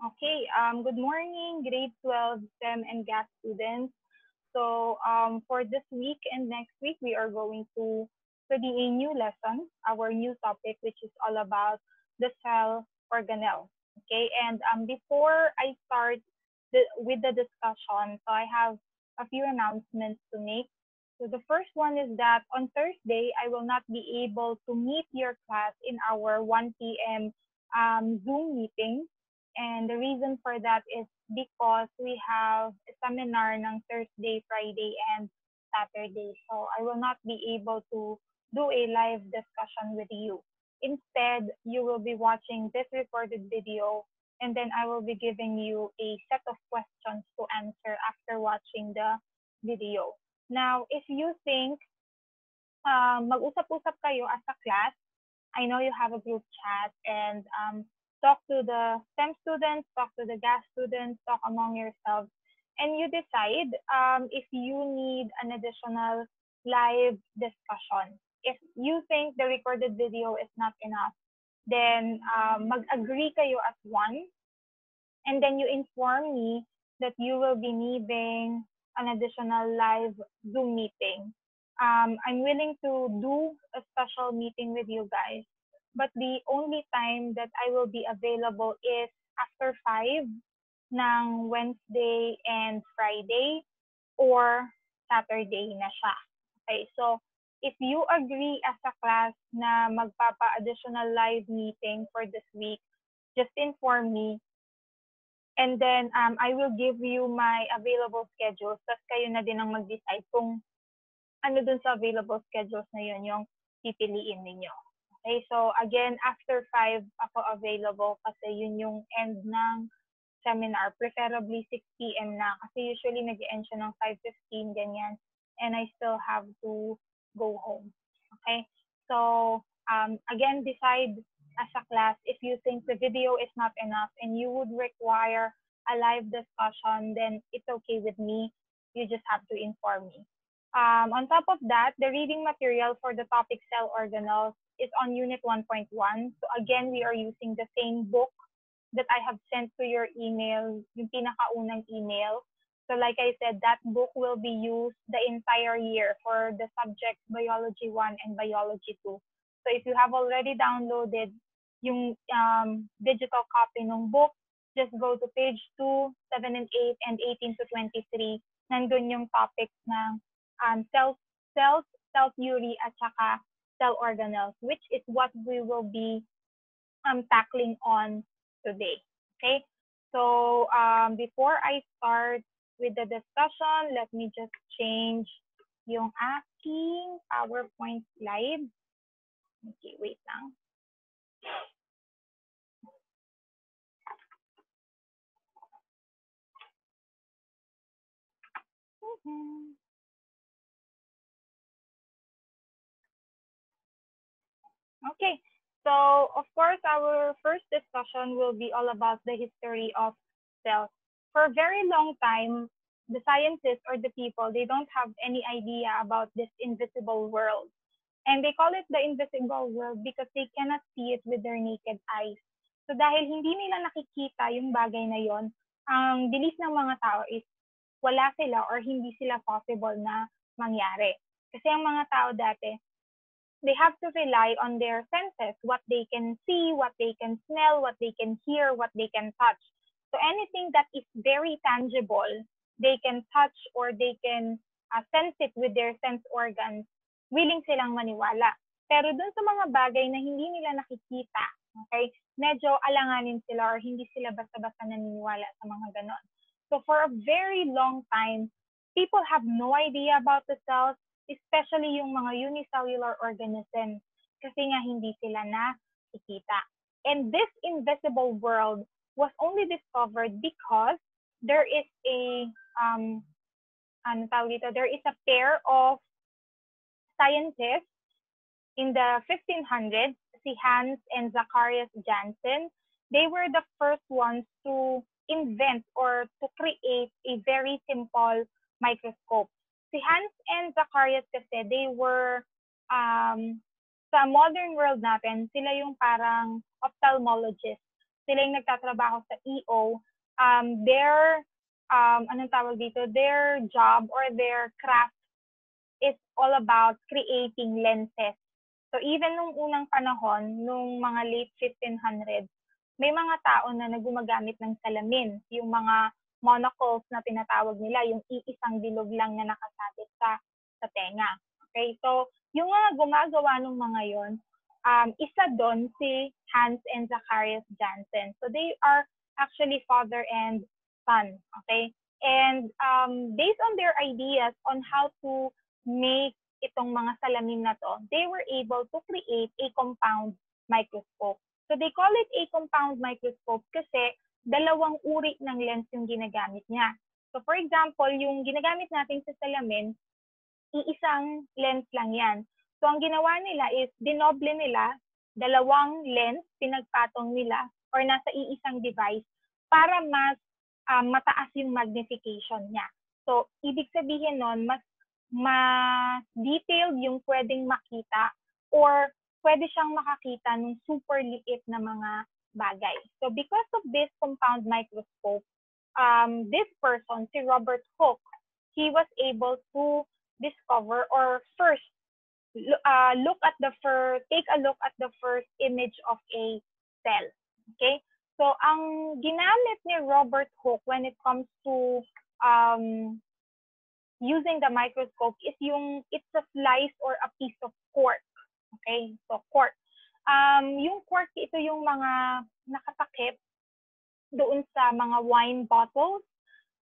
Okay, good morning, grade 12 STEM and GAS students. For this week and next week, we are going to study a new lesson, our new topic, which is all about the cell organelle. Okay, and before I start with the discussion, so I have a few announcements to make. So the first one is that on Thursday, I will not be able to meet your class in our 1 p.m. Zoom meeting. And the reason for that is because we have a seminar ng Thursday, Friday, and Saturday. So I will not be able to do a live discussion with you. Instead, you will be watching this recorded video, and then I will be giving you a set of questions to answer after watching the video. Now, if you think mag-usap-usap kayo as a class, I know you have a group chat and talk to the STEM students, talk to the GAS students, talk among yourselves, and you decide if you need an additional live discussion. If you think the recorded video is not enough, then mag-agree kayo as one, and then you inform me that you will be needing an additional live Zoom meeting. I'm willing to do a special meeting with you guys, but the only time that I will be available is after 5 ng Wednesday and Friday or Saturday na siya. Okay, so if you agree as a class na magpapa-additional live meeting for this week, just inform me. And then I will give you my available schedules. Tapos kayo na din ang mag-decide kung ano dun sa available schedules na yun yung pipiliin ninyo. Okay, so again, after 5 ako available kasi yun yung end ng seminar. Preferably 6 p.m. na kasi usually nag-end siya ng 5:15, ganyan. And I still have to go home. Okay, so again, decide as a class if you think the video is not enough and you would require a live discussion, then it's okay with me. You just have to inform me. On top of that, the reading material for the topic cell organelles is on Unit 1.1. So again, we are using the same book that I have sent to your email, yung pinakaunang email. So like I said, that book will be used the entire year for the subjects Biology 1 and Biology 2. So if you have already downloaded yung digital copy ng book, just go to page 2, 7 and 8, and 18 to 23. Nandun yung topics ng cells, cell theory, at saka cell organelles, which is what we will be tackling on today. Okay, so before I start with the discussion, let me just change yung aking PowerPoint slide. Okay, wait lang. Okay, so of course, our first discussion will be all about the history of cells. For a very long time, the scientists or the people, they don't have any idea about this invisible world. And they call it the invisible world because they cannot see it with their naked eyes. So dahil hindi nila nakikita yung bagay na yon, ang bilis ng mga tao is wala sila or hindi sila possible na mangyari. Kasi ang mga tao dati, they have to rely on their senses, what they can see, what they can smell, what they can hear, what they can touch. So anything that is very tangible, they can touch or they can sense it with their sense organs, willing silang maniwala. Pero dun sa mga bagay na hindi nila nakikita, okay, medyo alanganin sila or hindi sila basta-basta naniniwala sa mga ganon. So for a very long time, people have no idea about the cells, especially yung mga unicellular organisms, kasi nga hindi sila nakikita. And this invisible world was only discovered because there is a there is a pair of scientists in the 1500s, si Hans and Zacharias Janssen. They were the first ones to invent or to create a very simple microscope. Si Hans and Zacharias kasi, they were, sa modern world natin, sila yung parang ophthalmologist. sila yung nagtatrabaho sa EO, anong tawag dito, their job or their craft is all about creating lenses. So even nung unang panahon, nung mga late 1500s, may mga tao na gumagamit ng salamin, yung mga monocles na tinatawag nila, yung iisang bilog lang na nakasabit sa tenga. Okay, so yung mga gumagawa ng mga yon, isa doon si Hans and Zacharias Jansen. So they are actually father and son. Okay, and based on their ideas on how to make itong mga salamin na to, they were able to create a compound microscope. So they call it a compound microscope kasi dalawang uri ng lens yung ginagamit niya. So for example, yung ginagamit natin sa salamin, iisang lens lang yan. So ang ginawa nila is dinoble nila, dalawang lens, pinagpatong nila, or nasa iisang device para mas mataas yung magnification niya. So ibig sabihin nun, mas detailed yung pwedeng makita or pwede siyang makakita ng super liit na mga bagay. So because of this compound microscope, this person, si Robert Hooke, he was able to discover or first take a look at the first image of a cell. Okay? So ang ginamit ni Robert Hooke when it comes to using the microscope is it's a slice or a piece of cork. Okay, so cork. Yung cork, ito yung mga nakatakip doon sa mga wine bottles.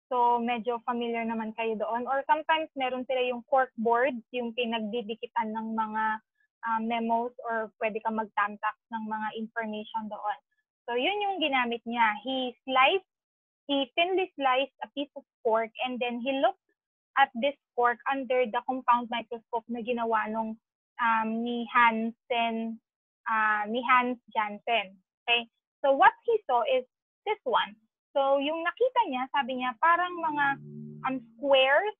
So medyo familiar naman kayo doon. Or sometimes meron sila yung cork board, yung pinagdidikitan ng mga memos or pwede kang magtamtak ng mga information doon. So yun yung ginamit niya. He thinly sliced a piece of cork and then he looked at this cork under the compound microscope na ginawa nung ni Hans Jansen. Okay? So what he saw is this one. So yung nakita niya, sabi niya, parang mga squares,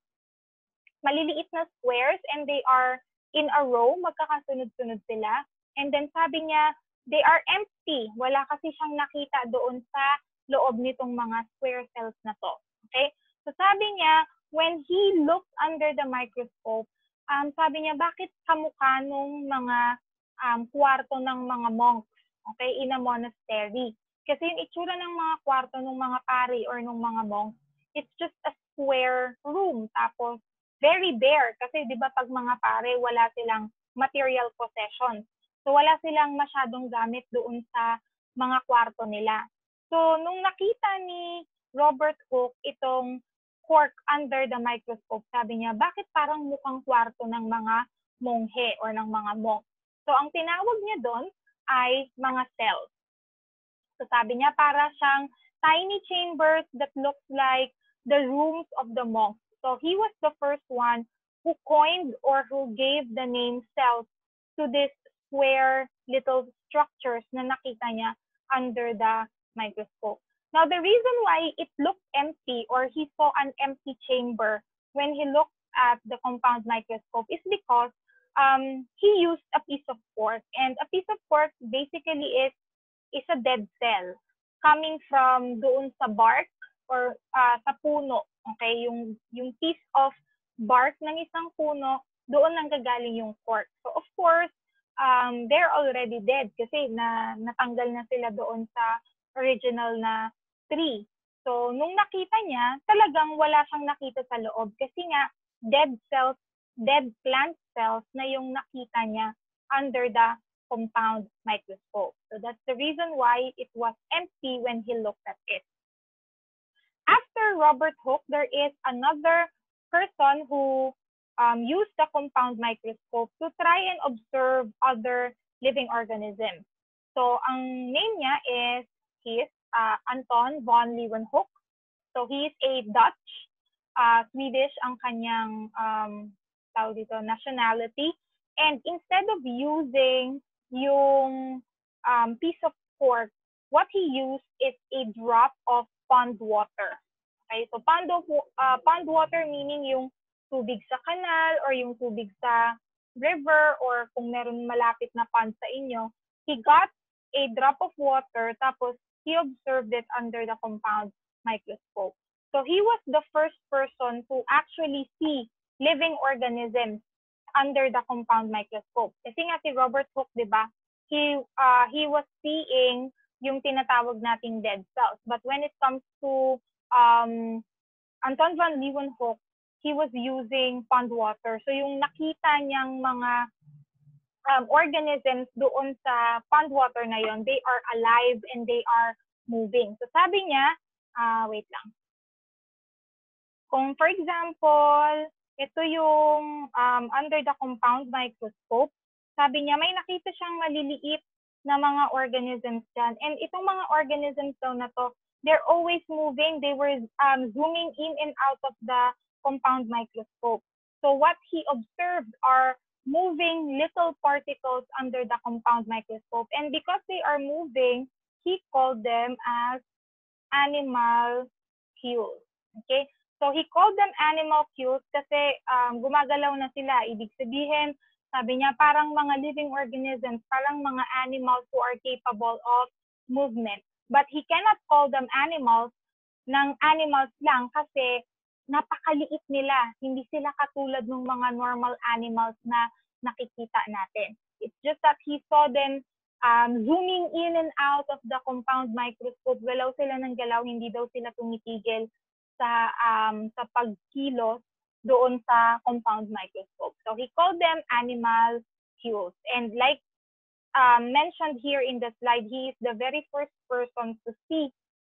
maliliit na squares, and they are in a row, magkakasunod-sunod sila. And then sabi niya, they are empty. Wala kasi siyang nakita doon sa loob nitong mga square cells na to. Okay? So sabi niya, when he looked under the microscope, sabi niya, bakit kamukha nung mga kwarto ng mga monks, okay, in a monastery? Kasi yung itsura ng mga kwarto ng mga pari or ng mga monks, it's just a square room. Tapos, very bare. Kasi di ba pag mga pare, wala silang material possessions. So, wala silang masyadong gamit doon sa mga kwarto nila. So, nung nakita ni Robert Hooke itong cork under the microscope, sabi niya, bakit parang mukhang kwarto ng mga monghe or ng mga monk? So, ang tinawag niya doon ay mga cells. So, sabi niya, para siyang tiny chambers that look like the rooms of the monks. So, he was the first one who coined or who gave the name cells to these square little structures na nakita niya under the microscope. Now, the reason why it looked empty or he saw an empty chamber when he looked at the compound microscope is because he used a piece of cork. And a piece of cork basically is a dead cell coming from doon sa bark or sa puno. Okay? Yung piece of bark ng isang puno, doon nanggagaling yung cork. So, of course, they're already dead kasi natanggal na sila doon sa original na tree. So, nung nakita niya, talagang wala siyang nakita sa loob kasi nga dead plant cells na yung nakita niya under the compound microscope. So, that's the reason why it was empty when he looked at it. After Robert Hooke, there is another person who used the compound microscope to try and observe other living organisms. So, ang name niya is Anton von Leeuwenhoek. So, he is a Dutch, Swedish ang kanyang nationality. And instead of using yung piece of cork, what he used is a drop of pond water. Okay, so pond water meaning yung tubig sa kanal or yung tubig sa river or kung meron malapit na pond sa inyo. He got a drop of water tapos he observed it under the compound microscope. So he was the first person to actually see living organisms under the compound microscope. Kasi nga si Robert Hooke, di ba, he was seeing yung tinatawag nating dead cells. But when it comes to Anton van Leeuwenhoek, he was using pond water. So yung nakita niyang mga organisms doon sa pond water na yon, they are alive and they are moving. So sabi niya, wait lang. Kung for example, ito yung under the compound microscope, sabi niya may nakita siyang maliliit na mga organisms dyan. And itong mga organisms daw na to, they're always moving. They were zooming in and out of the compound microscope. So what he observed are moving little particles under the compound microscope. And because they are moving, he called them as animalcules. Okay? So he called them animalcules kasi gumagalaw na sila. Ibig sabihin, sabi niya, parang mga living organisms, parang mga animals who are capable of movement. But he cannot call them animals ng animals lang kasi napakaliit nila. Hindi sila katulad ng mga normal animals na nakikita natin. It's just that he saw them zooming in and out of the compound microscope. Galaw sila ng galaw, hindi daw sila tumitigil sa pagkilos doon sa compound microscope. So he called them animalcules. And like mentioned here in the slide, he is the very first person to see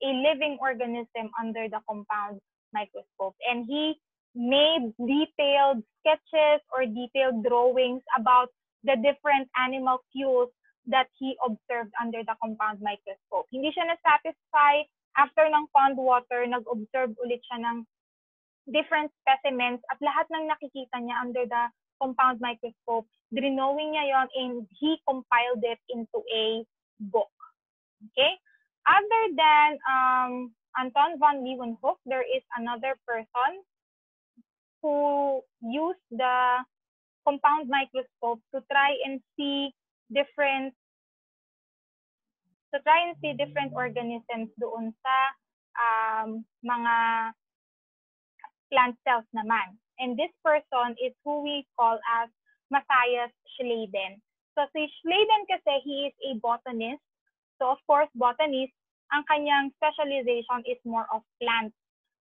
a living organism under the compound microscope. And he made detailed sketches or detailed drawings about the different animalcules that he observed under the compound microscope. Hindi siya na-satisfy. After ng pond water, nag-observe ulit siya ng different specimens at lahat ng nakikita niya under the compound microscope, drawing niya yon and he compiled it into a book. Okay? Other than Anton van Leeuwenhoek, there is another person who used the compound microscope to try and see different organisms doon sa mga plant cells naman. And this person is who we call as Matthias Schleiden. So si Schleiden kasi, he is a botanist. So of course, botanist, ang kanyang specialization is more of plants.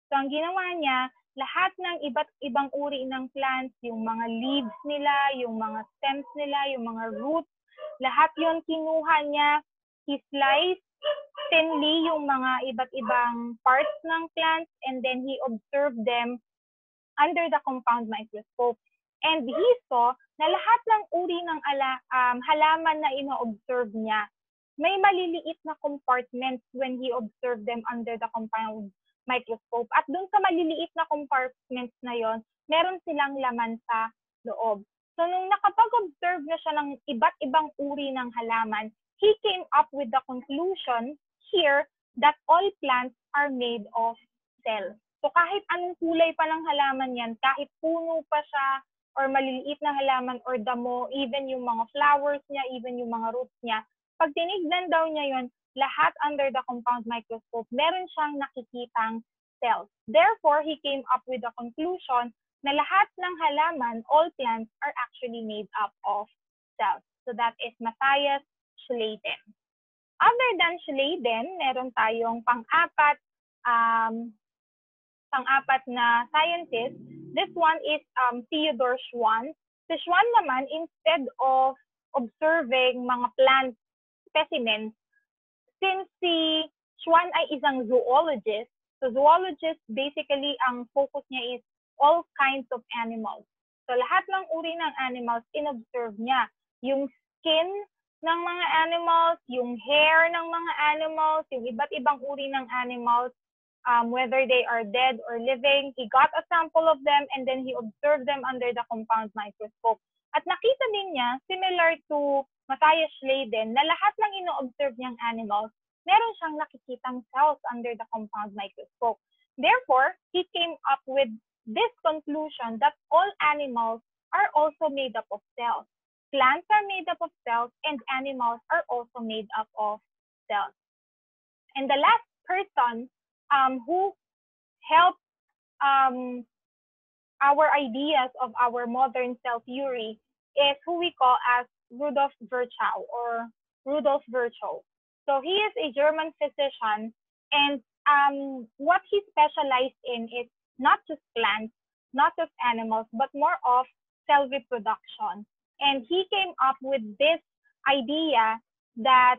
So ang ginawa niya, lahat ng iba't ibang uri ng plants, yung mga leaves nila, yung mga stems nila, yung mga roots, lahat yon kinuha niya. He sliced thinly yung mga iba't ibang parts ng plants and then he observed them under the compound microscope. And he saw na lahat ng uri ng halaman na ino-observe niya, may maliliit na compartments when he observed them under the compound microscope. At dun sa maliliit na compartments na yon, meron silang laman sa loob. So nung nakapag-observe na siya ng iba't ibang uri ng halaman, he came up with the conclusion here that all plants are made of cells. So kahit anong kulay pa ng halaman yan, kahit puno pa siya or maliliit na halaman or damo, even yung mga flowers niya, even yung mga roots niya, pag tinignan daw niya yon, lahat under the compound microscope, meron siyang nakikitang cells. Therefore, he came up with the conclusion na lahat ng halaman, all plants are actually made up of cells. So that is Matthias Schleiden. Other than Schleiden, meron tayong pang-apat na scientist. This one is Theodor Schwann. Si Schwann naman, instead of observing mga plant specimens, since si Schwann ay isang zoologist, so zoologist basically ang focus niya is all kinds of animals. So lahat ng uri ng animals, inobserve niya. Yung skin ng mga animals, yung hair ng mga animals, yung iba't ibang uri ng animals, whether they are dead or living. He got a sample of them and then he observed them under the compound microscope. At nakita din niya, similar to Matthias Schleiden, na lahat ng ino-observe niyang animals, meron siyang nakikitang cells under the compound microscope. Therefore, he came up with this conclusion that all animals are also made up of cells. Plants are made up of cells and animals are also made up of cells. And the last person who helped our ideas of our modern cell theory is who we call as Rudolf Virchow or Rudolf Virchow. So he is a German physician, and what he specialized in is not just plants, not just animals, but more of cell reproduction. And he came up with this idea that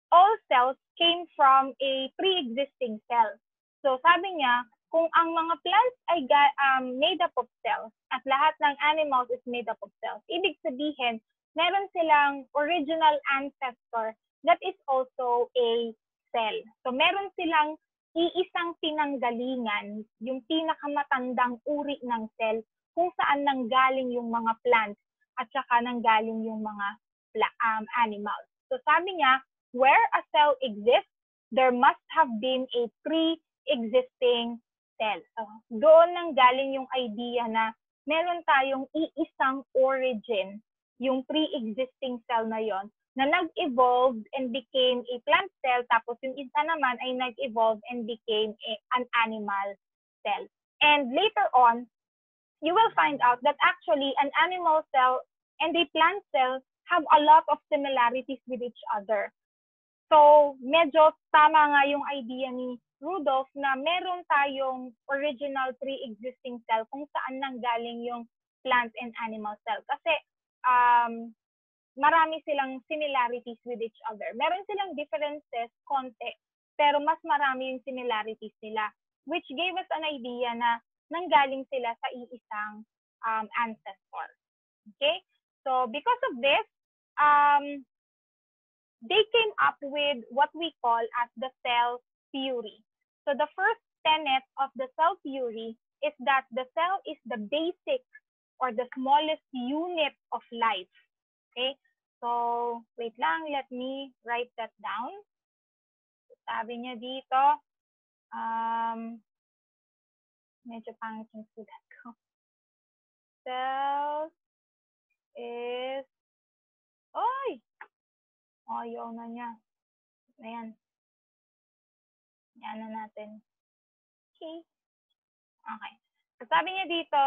all cells came from a pre-existing cell. So sabi niya, kung ang mga plants ay made up of cells at lahat ng animals is made up of cells, ibig sabihin, meron silang original ancestor that is also a cell. So meron silang iisang pinanggalingan, yung pinakamatandang uri ng cell, kung saan nanggaling yung mga plants at saka nanggaling yung mga animals. So sabi niya, where a cell exists, there must have been a pre-existing cell. So, doon nang galing yung idea na meron tayong iisang origin, yung pre-existing cell na yon, na nag-evolve and became a plant cell, tapos yung isa naman ay nag-evolve and became an animal cell. And later on, you will find out that actually an animal cell and a plant cell have a lot of similarities with each other. So, medyo tama nga yung idea ni Rudolf na meron tayong original pre-existing cell kung saan nanggaling yung plant and animal cell. Kasi marami silang similarities with each other. Meron silang differences, konti, pero mas marami yung similarities nila, which gave us an idea na nanggaling sila sa iisang ancestor. Okay? So, because of this, they came up with what we call as the cell theory. So the first tenet of the cell theory is that the cell is the basic or the smallest unit of life. Okay? So, wait lang, let me write that down. Sabi niya dito, medyo pangit yung sulat ko. Cell is, ayaw na niya. Ayan. Yan na natin. Okay. Okay. So sabi niya dito,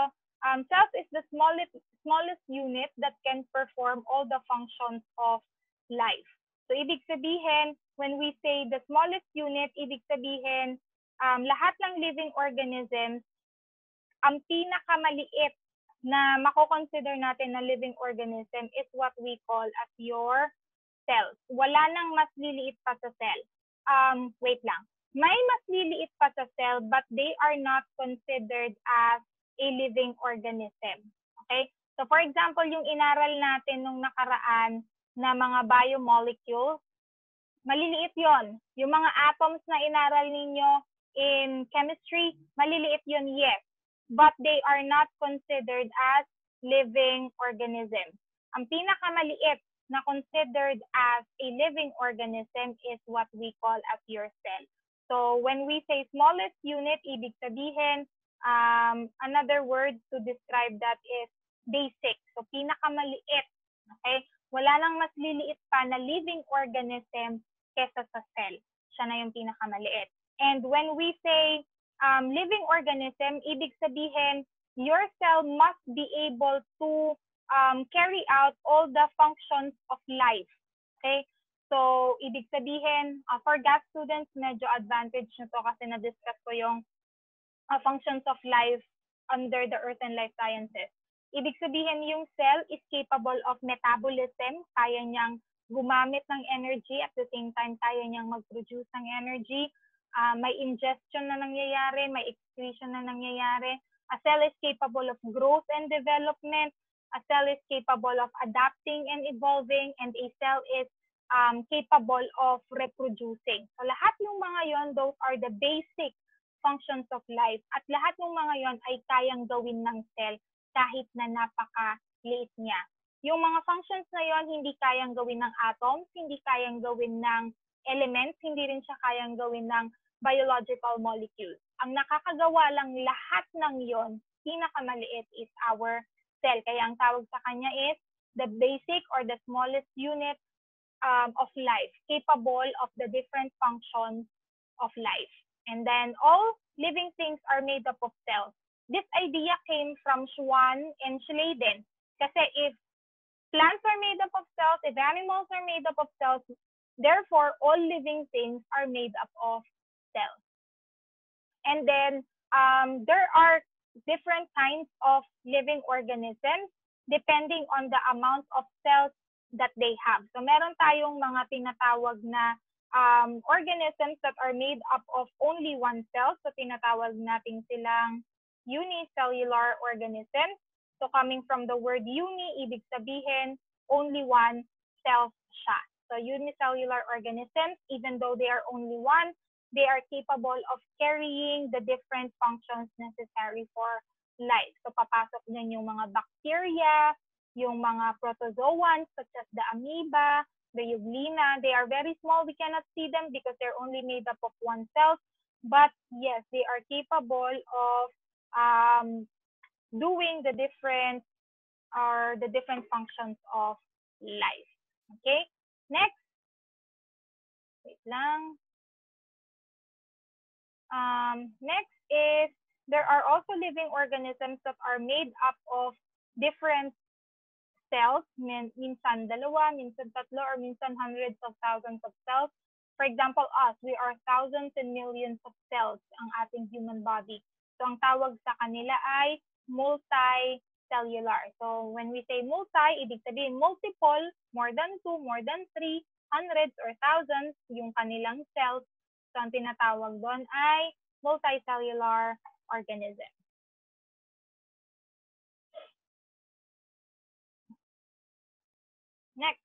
cells is the smallest unit that can perform all the functions of life. So ibig sabihin, when we say the smallest unit, ibig sabihin, lahat ng living organisms, ang pinakamaliit na mako-consider natin na living organism is what we call as your cells. Wala nang mas liliit pa sa cell. Wait lang. May mas liliit pa sa cell, but they are not considered as a living organism. Okay? So for example, yung inaral natin nung nakaraan na mga biomolecules, maliliit yon. Yung mga atoms na inaral ninyo in chemistry, maliliit yon, yes. But they are not considered as living organisms. Ang pinakamaliit na considered as a living organism is what we call as your cell. So when we say smallest unit, ibig sabihin, another word to describe that is basic. So pinakamaliit. Okay? Wala nang mas liliit pa na living organism kesa sa cell. Siya na yung pinakamaliit. And when we say living organism, ibig sabihin, your cell must be able to carry out all the functions of life. Okay? So, ibig sabihin, for gas students, medyo advantage nyo to kasi na-discuss ko yung functions of life under the Earth and Life Sciences. Ibig sabihin, yung cell is capable of metabolism, kaya niyang gumamit ng energy, at the same time, kaya niyang mag-produce ng energy. May ingestion na nangyayari, may excretion na nangyayari. A cell is capable of growth and development. A cell is capable of adapting and evolving, and a cell is capable of reproducing. So lahat ng mga yon, those are the basic functions of life. At lahat ng mga yon ay kayang gawin ng cell kahit na napakaliit niya. Yung mga functions na yon, hindi kayang gawin ng atoms, hindi kayang gawin ng elements, hindi rin siya kayang gawin ng biological molecules. Ang nakakagawa lang lahat ng yon, pinakamaliit, is our cell. Kaya ang tawag sa kanya is the basic or the smallest unit of life, capable of the different functions of life. And then all living things are made up of cells. This idea came from Schwann and Schleiden. Kasi if plants are made up of cells, if animals are made up of cells, therefore all living things are made up of cells. And then there are different kinds of living organisms depending on the amount of cells that they have. So meron tayong mga tinatawag na organisms that are made up of only one cell. So tinatawag natin silang unicellular organisms. So coming from the word uni, ibig sabihin only one cell siya. So unicellular organisms, even though they are only one, they are capable of carrying the different functions necessary for life. So papasok din yung mga bacteria, yung mga protozoans such as the amoeba, the euglena. They are very small. We cannot see them because they're only made up of one cell. But yes, they are capable of doing the different functions of life. Okay? Next. Wait lang. Next is there are also living organisms that are made up of different cells, minsan dalawa, minsan tatlo, or minsan hundreds of thousands of cells. For example, us, we are thousands and millions of cells ang ating human body. So ang tawag sa kanila ay multicellular. So when we say multi, ibig sabihin multiple, more than two, more than three, hundreds or thousands yung kanilang cells. So ang tinatawag doon ay multicellular organism. Next.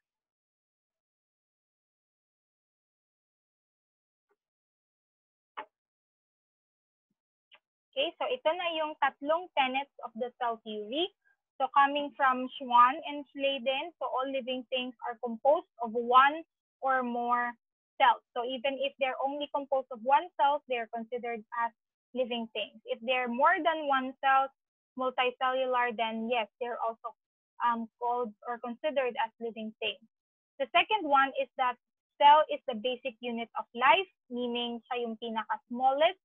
Okay, so ito na yung tatlong tenets of the cell theory. So coming from Schwann and Schleiden, so all living things are composed of one or more cells. So even if they're only composed of one cell, they're considered as living things. If they're more than one cell, multicellular, then yes, they're also called or considered as living things. The second one is that cell is the basic unit of life, meaning siya yung pinaka-smallest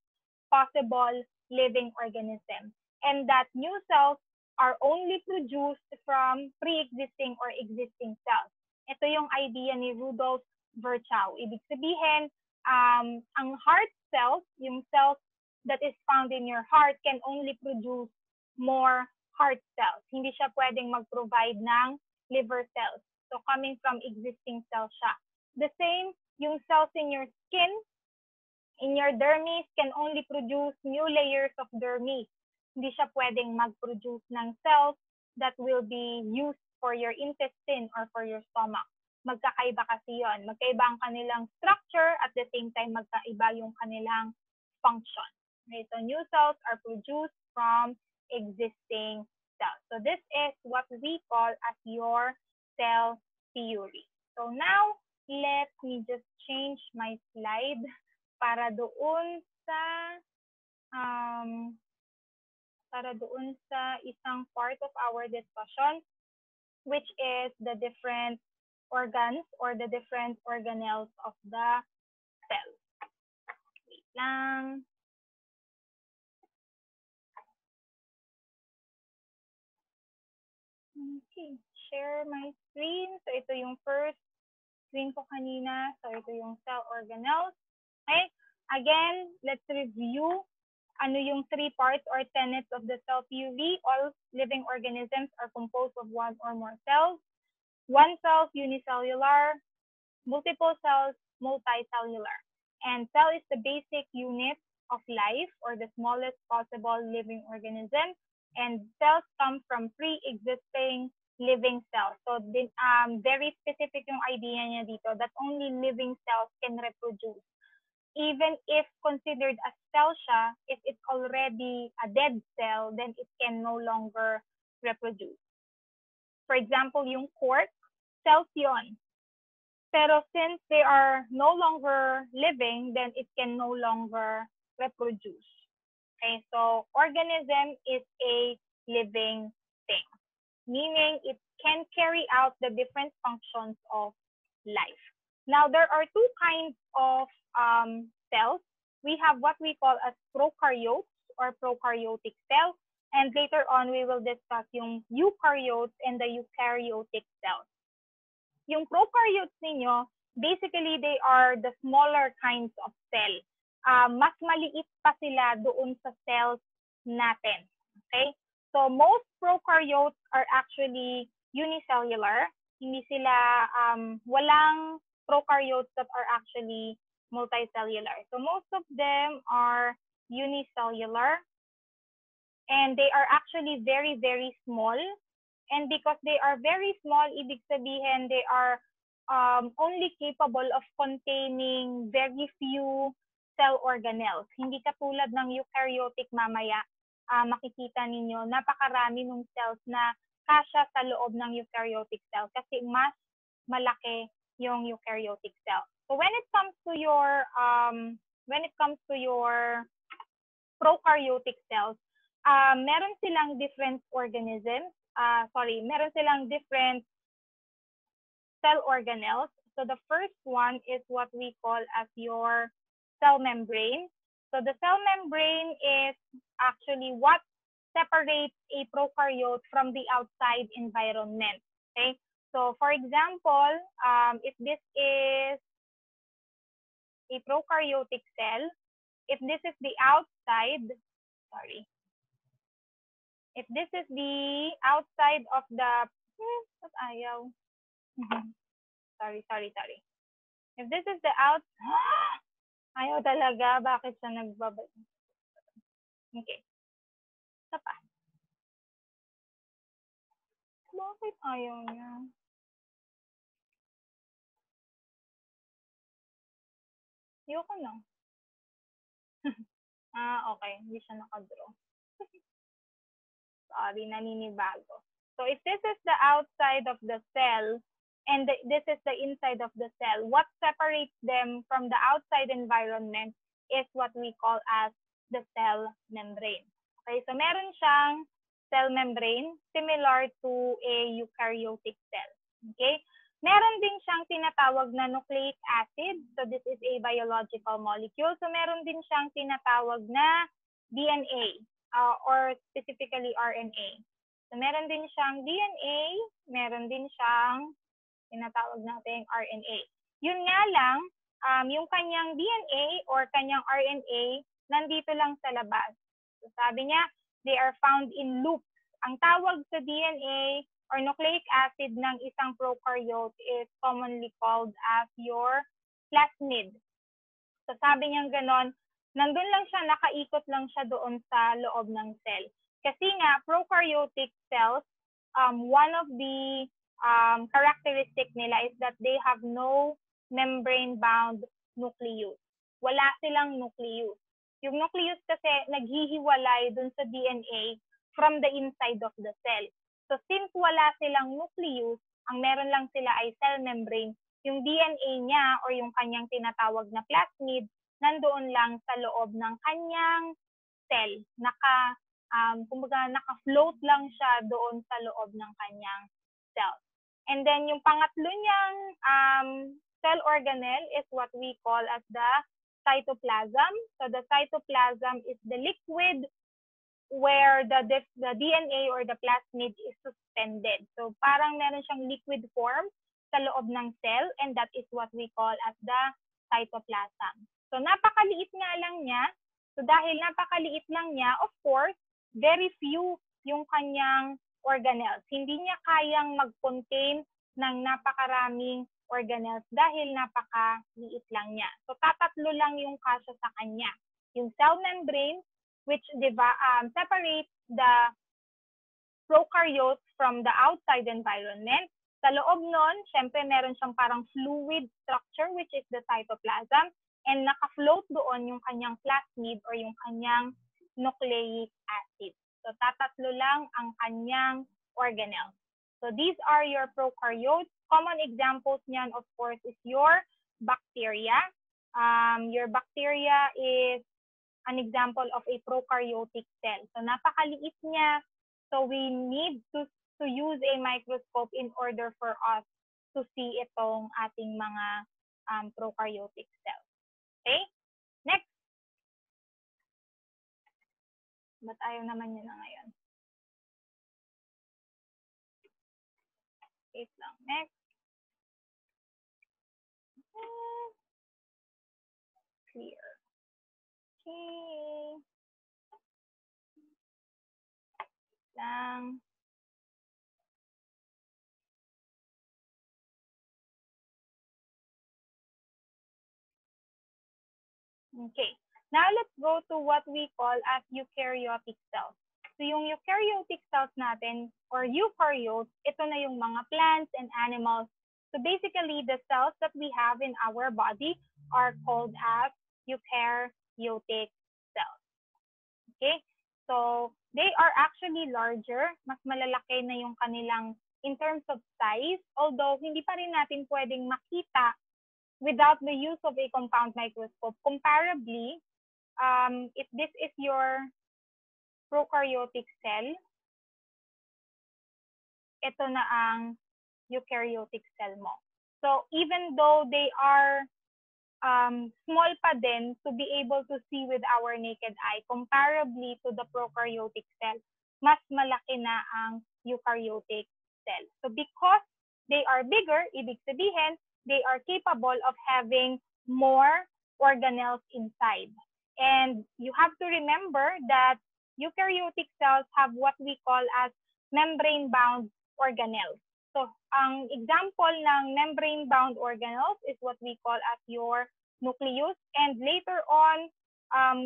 possible living organism. And that new cells are only produced from pre-existing or existing cells. Ito yung idea ni Rudolf Virchow. Ibig sabihin, ang heart cells, yung cells that is found in your heart can only produce more heart cells. Hindi siya pwedeng mag-provide ng liver cells. So coming from existing cells siya. The same, yung cells in your skin, in your dermis, can only produce new layers of dermis. Hindi siya pwedeng mag-produce ng cells that will be used for your intestine or for your stomach. Magkakaiba kasi yon. Magkaiba ang kanilang structure, at the same time magkaiba yung kanilang function. Okay, so new cells are produced from existing cells. So this is what we call as your cell theory. So now, let me just change my slide para doon sa isang part of our discussion, which is the different organs or the different organelles of the cell. Wait lang. Okay, share my screen. So ito yung first screen ko kanina. So ito yung cell organelles. Okay, again, let's review ano yung three parts or tenets of the cell theory. All living organisms are composed of one or more cells. One cell, unicellular. Multiple cells, multicellular. And cell is the basic unit of life or the smallest possible living organism. And cells come from pre-existing living cells. So very specific yung idea niya dito that only living cells can reproduce. Even if considered as cell siya, if it's already a dead cell, then it can no longer reproduce. For example, yung cork, cells yun. Pero since they are no longer living, then it can no longer reproduce. Okay, so organism is a living thing, meaning it can carry out the different functions of life. Now, there are two kinds of cells. We have what we call as prokaryotes or prokaryotic cells, and later on we will discuss yung eukaryotes and the eukaryotic cells. Yung prokaryotes ninyo, basically they are the smaller kinds of cell. Mas maliit pa sila doon sa cells natin. Okay? So most prokaryotes are actually unicellular. Hindi sila, walang prokaryotes that are actually multicellular. So most of them are unicellular, and they are actually very, very small. And because they are very small, ibig sabihin they are only capable of containing very few cell organelles. Hindi katulad ng eukaryotic mamaya, makikita ninyo, napakarami ng cells na kasya sa loob ng eukaryotic cell kasi mas malaki yung eukaryotic cell. So when it comes to your prokaryotic cells, meron silang different organisms. Meron silang different cell organelles. So the first one is what we call as your cell membrane. So the cell membrane is actually what separates a prokaryote from the outside environment. Okay. So for example, if this is a prokaryotic cell, if this is the outside, if this is the outside of the, sorry. If this is the ayaw talaga, bakit siya nagbabalik? Okay. Isa pa. Bakit ayaw niya? Ayoko na. Okay. Hindi siya nakadraw. Sorry, naninibago. So if this is the outside of the cell and this is the inside of the cell, what separates them from the outside environment is what we call as the cell membrane. Okay, so meron siyang cell membrane similar to a eukaryotic cell. Okay? Meron din siyang tinatawag na nucleic acid. So this is a biological molecule. So meron din siyang tinatawag na DNA. Or specifically RNA. So meron din siyang DNA, meron din siyang tinatawag natin RNA. Yun nga lang, yung kanyang DNA or kanyang RNA, nandito lang sa labas. So sabi niya, they are found in loops. Ang tawag sa DNA or nucleic acid ng isang prokaryote is commonly called as your plasmid. So sabi niya ganon, nandun lang siya, nakaikot lang siya doon sa loob ng cell. Kasi nga, prokaryotic cells, one of the characteristic nila is that they have no membrane-bound nucleus. Wala silang nucleus. Yung nucleus kasi naghihiwalay dun sa DNA from the inside of the cell. So since wala silang nucleus, ang meron lang sila ay cell membrane, yung DNA niya or yung kanyang tinatawag na plasmid, nandoon lang sa loob ng kanyang cell. Naka-float lang siya doon sa loob ng kanyang cell. And then yung pangatlo niyang cell organelle is what we call as the cytoplasm. So the cytoplasm is the liquid where the DNA or the plasmid is suspended. So parang meron siyang liquid form sa loob ng cell, and that is what we call as the cytoplasm. So napakaliit nga lang niya. So dahil napakaliit lang niya, of course, very few yung kanyang organelles. Hindi niya kayang mag-contain ng napakaraming organelles dahil napakaliit lang niya. So tatatlo lang yung kasya sa kanya. Yung cell membrane, which separates the prokaryotes from the outside environment. Sa loob nun, syempre meron siyang parang fluid structure, which is the cytoplasm. And naka-float doon yung kanyang plasmid or yung kanyang nucleic acid. So tatatlo lang ang kanyang organelles. So these are your prokaryotes. Common examples niyan, of course, is your bacteria. Your bacteria is an example of a prokaryotic cell. So napakaliit niya. So we need to use a microscope in order for us to see itong ating mga prokaryotic cells. Okay? Next. Ba't ayaw naman yun na ngayon? Wait lang. Next. Clear. Okay. Lang. Okay. Now let's go to what we call as eukaryotic cells. So yung eukaryotic cells natin or eukaryotes, ito na yung mga plants and animals. So basically the cells that we have in our body are called as eukaryotic cells. Okay? So they are actually larger, mas malalaki na yung kanilang in terms of size, although hindi pa rin natin pwedeng makita without the use of a compound microscope. Comparably, if this is your prokaryotic cell, ito na ang eukaryotic cell mo. So even though they are small pa din to be able to see with our naked eye, comparably to the prokaryotic cell, mas malaki na ang eukaryotic cell. So because they are bigger, ibig sabihin, they are capable of having more organelles inside. And you have to remember that eukaryotic cells have what we call as membrane-bound organelles. So, ang example ng membrane-bound organelles is what we call as your nucleus. And later on,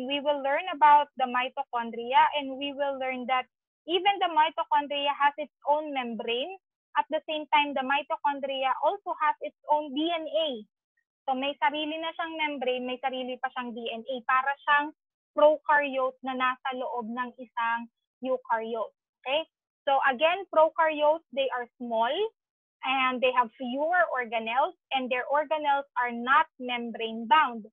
we will learn about the mitochondria, and we will learn that even the mitochondria has its own membrane. At the same time, the mitochondria also has its own DNA. So may sarili na siyang membrane, may sarili pa siyang DNA. Para siyang prokaryote na nasa loob ng isang eukaryote. Okay? So again, prokaryotes, they are small and they have fewer organelles, and their organelles are not membrane bound.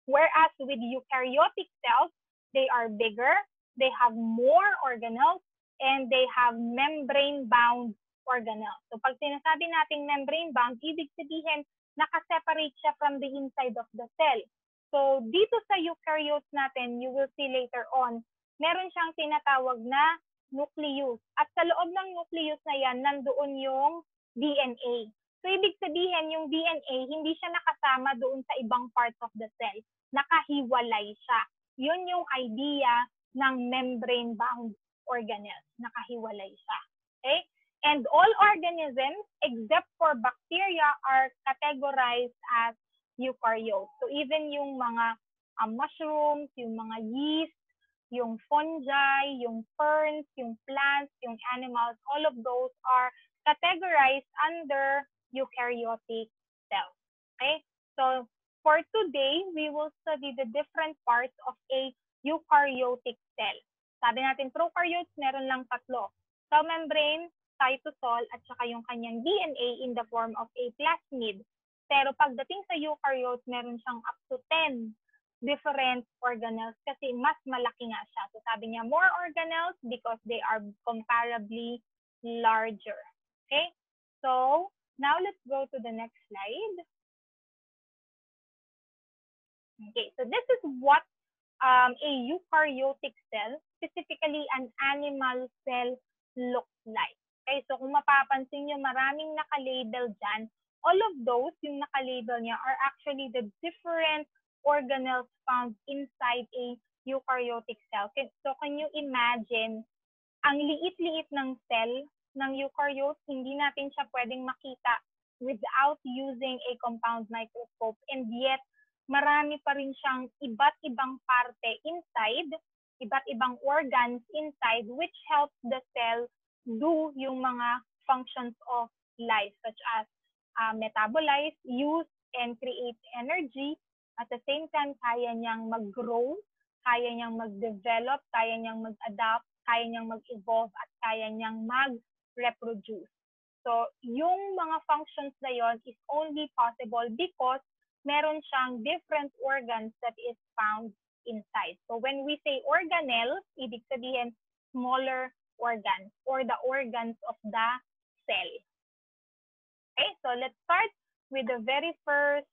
Whereas with eukaryotic cells, they are bigger, they have more organelles, and they have membrane bound organelles. So pag sinasabi nating membrane bound, ibig sabihin nakaseparate siya from the inside of the cell. So dito sa eukaryotes natin, you will see later on, meron siyang tinatawag na nucleus. At sa loob ng nucleus na yan, nandoon yung DNA. So ibig sabihin, yung DNA, hindi siya nakasama doon sa ibang parts of the cell. Nakahiwalay siya. Yun yung idea ng membrane-bound organelles. Nakahiwalay siya. Okay? And all organisms, except for bacteria, are categorized as eukaryotes. So even yung mga mushrooms, yung mga yeast, yung fungi, yung ferns, yung plants, yung animals, all of those are categorized under eukaryotic cells. Okay? So for today, we will study the different parts of a eukaryotic cell. Sabi natin, prokaryotes, meron lang tatlo. Cell membrane, cytosol, at saka yung kanyang DNA in the form of a plasmid. Pero pagdating sa eukaryotes, meron siyang up to 10 different organelles kasi mas malaki nga siya. So sabi niya, more organelles because they are comparably larger. Okay? So now let's go to the next slide. Okay, so this is what a eukaryotic cell, specifically an animal cell, looks like. Okay, so kung mapapansin nyo, maraming nakalabel dyan. All of those, yung nakalabel niya, are actually the different organelles found inside a eukaryotic cell. So can you imagine, ang liit-liit ng cell ng eukaryote, hindi natin siya pwedeng makita without using a compound microscope. And yet, marami pa rin siyang iba't ibang parte inside, iba't ibang organs inside, which helps the cell do yung mga functions of life, such as metabolize, use, and create energy. At the same time, kaya niyang mag-grow, kaya niyang mag-develop, kaya niyang mag-adapt, kaya niyang mag-evolve, at kaya niyang mag-reproduce. So, yung mga functions na yon is only possible because meron siyang different organs that is found inside. So when we say organelles, ibig sabihin smaller organs or the organs of the cell. Okay, so let's start with the very first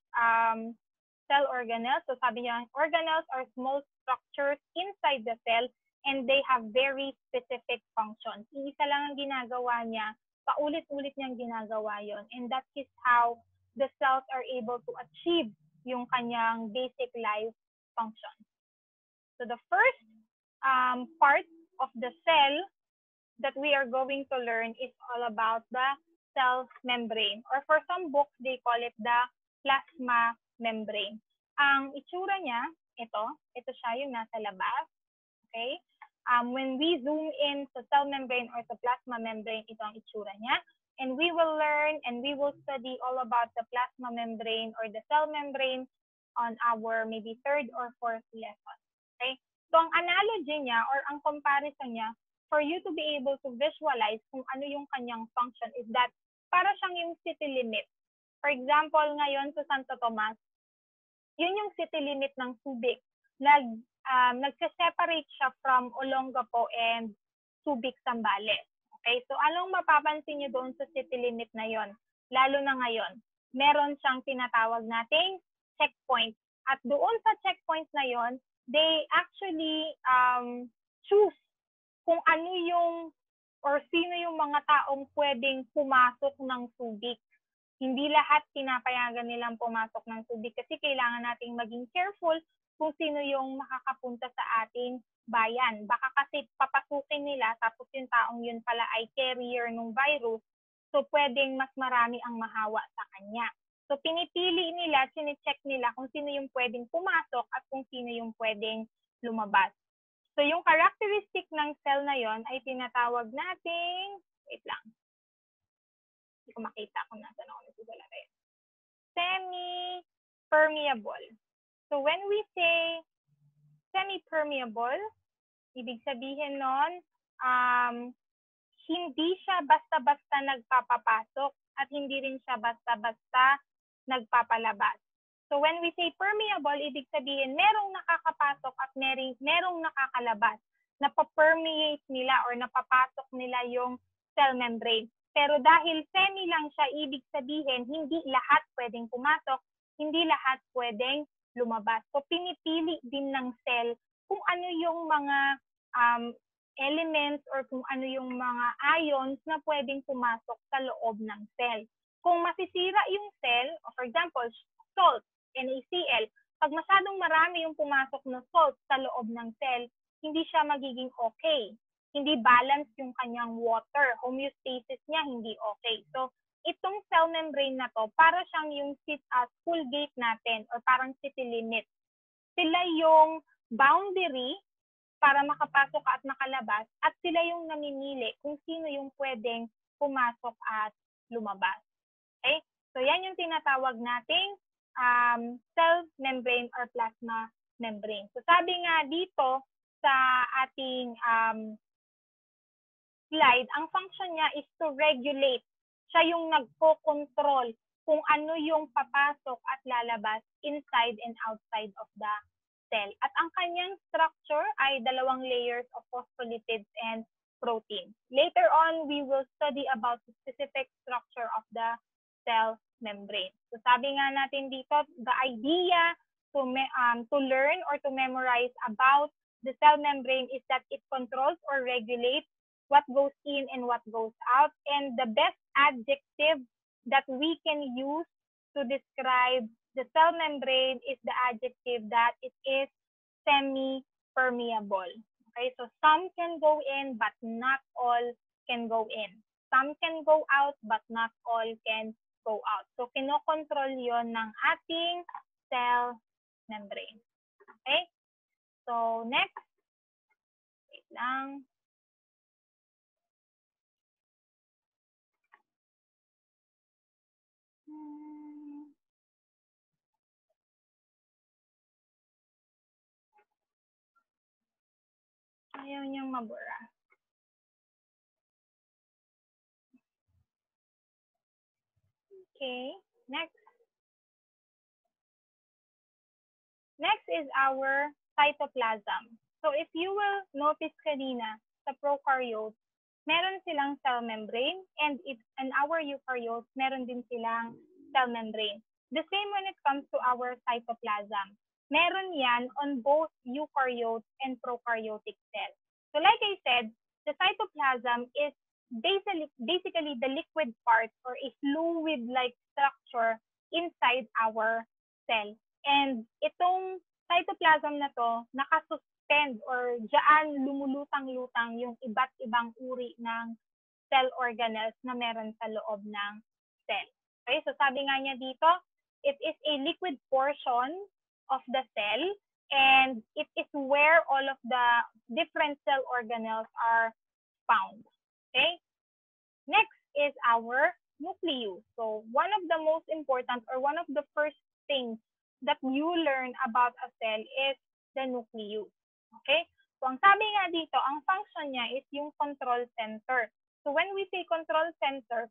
cell organelles. So sabi niya, organelles are small structures inside the cell and they have very specific functions. Isa lang ang ginagawa niya, paulit-ulit niyang ginagawa yon. And that is how the cells are able to achieve yung kanyang basic life function. So the first part of the cell that we are going to learn is all about the cell membrane. Or for some books, they call it the plasma membrane. Ang itsura niya, ito siya yung nasa labas. Okay? When we zoom in sa cell membrane or sa plasma membrane, ito ang itsura niya. And we will learn and we will study all about the plasma membrane or the cell membrane on our maybe third or fourth lesson. Okay? So ang analogy niya or ang comparison niya, for you to be able to visualize kung ano yung kanyang function is that para siyang yung city limit. For example, ngayon sa Santo Tomas, yun yung city limit ng Subic. Nagse-separate siya from Olongapo and Subic, Zambales. Okay, so anong mapapansin niyo doon sa city limit na yon? Lalo na ngayon, meron siyang tinatawag nating checkpoint. At doon sa checkpoint na yon, they actually choose kung ano yung or sino yung mga taong pwedeng pumasok ng Subic. Hindi lahat pinapayagan nilang pumasok ng Subic kasi kailangan nating maging careful kung sino yung makakapunta sa ating bayan. Baka kasi papasukin nila tapos yung taong yun pala ay carrier ng virus, so pwedeng mas marami ang mahawa sa kanya. So pinipili nila, sine-check nila kung sino yung pwedeng pumasok at kung sino yung pwedeng lumabas. So yung characteristic ng cell na yon ay tinatawag nating, wait lang, hindi ko makita kung nasan ako nagsusulat. Semi-permeable. So when we say semi-permeable, ibig sabihin nun, hindi siya basta-basta nagpapapasok at hindi rin siya basta-basta nagpapalabas. So when we say permeable, ibig sabihin merong nakakapasok at merong nakakalabas. Napapermeate nila or napapasok nila yung cell membrane. Pero dahil semi lang siya, ibig sabihin hindi lahat pwedeng pumasok, hindi lahat pwedeng lumabas. So pinipili din ng cell kung ano yung mga elements or kung ano yung mga ions na pwedeng pumasok sa loob ng cell. Kung masisira yung cell, for example, salt, NaCl, pag masyadong marami yung pumasok na salt sa loob ng cell, hindi siya magiging okay. Hindi balance yung kanyang water. Homeostasis niya hindi okay. So, itong cell membrane na to, para siyang yung school gate natin or parang city limit. Sila yung boundary para makapasok at makalabas at sila yung namimili kung sino yung pwedeng pumasok at lumabas. Okay? So, yan yung tinatawag nating cell membrane or plasma membrane. So sabi nga dito sa ating slide, ang function niya is to regulate. Siya yung nagko-control kung ano yung papasok at lalabas inside and outside of the cell. At ang kanyang structure ay dalawang layers of phospholipids and protein. Later on, we will study about the specific structure of the cell membrane. So sabi nga natin dito, the idea to learn or to memorize about the cell membrane is that it controls or regulates what goes in and what goes out. And the best adjective that we can use to describe the cell membrane is the adjective that it is semi-permeable. Okay, so some can go in but not all can go in. Some can go out but not all can go out. So, kinokontrol yon ng ating cell membrane. Okay? So, next. Wait lang. Ayaw niyang mabura. Okay, next. Next is our cytoplasm. So if you will notice kanina sa prokaryotes, meron silang cell membrane, and our eukaryotes, meron din silang cell membrane. The same when it comes to our cytoplasm. Meron yan on both eukaryotes and prokaryotic cells. So like I said, the cytoplasm is basically the liquid part or a fluid-like structure inside our cell. And itong cytoplasm na to, nakasuspend or diyan lumulutang-lutang yung iba't ibang uri ng cell organelles na meron sa loob ng cell. Okay, so sabi nga niya dito, it is a liquid portion of the cell and it is where all of the different cell organelles are found. Okay, next is our nucleus. So one of the most important or one of the first things that you learn about a cell is the nucleus. Okay? So ang sabi nga dito, ang function niya is yung control center. So when we say control center,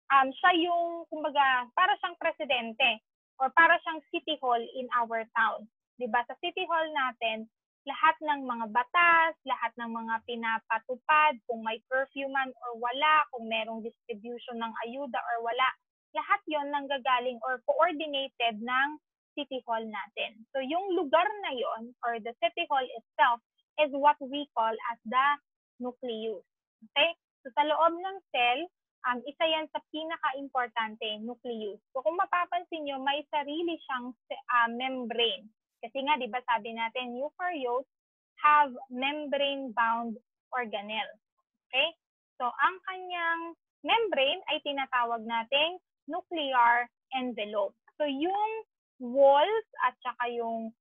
siya yung, kumbaga, para siyang presidente or para siyang city hall in our town. Diba? Sa city hall natin, lahat ng mga batas, lahat ng mga pinapatupad, kung may curfew man or wala, kung merong distribution ng ayuda or wala, lahat yon nanggagaling or coordinated ng city hall natin. So yung lugar na yon or the city hall itself is what we call as the nucleus. Okay? So sa loob ng cell, isa yan sa pinaka-importante, nucleus. So kung mapapansin nyo, may sarili siyang membrane. Kasi nga, di ba sabi natin, eukaryotes have membrane-bound organelles. Okay? So ang kanyang membrane ay tinatawag nating nuclear envelope. So yung walls at saka yung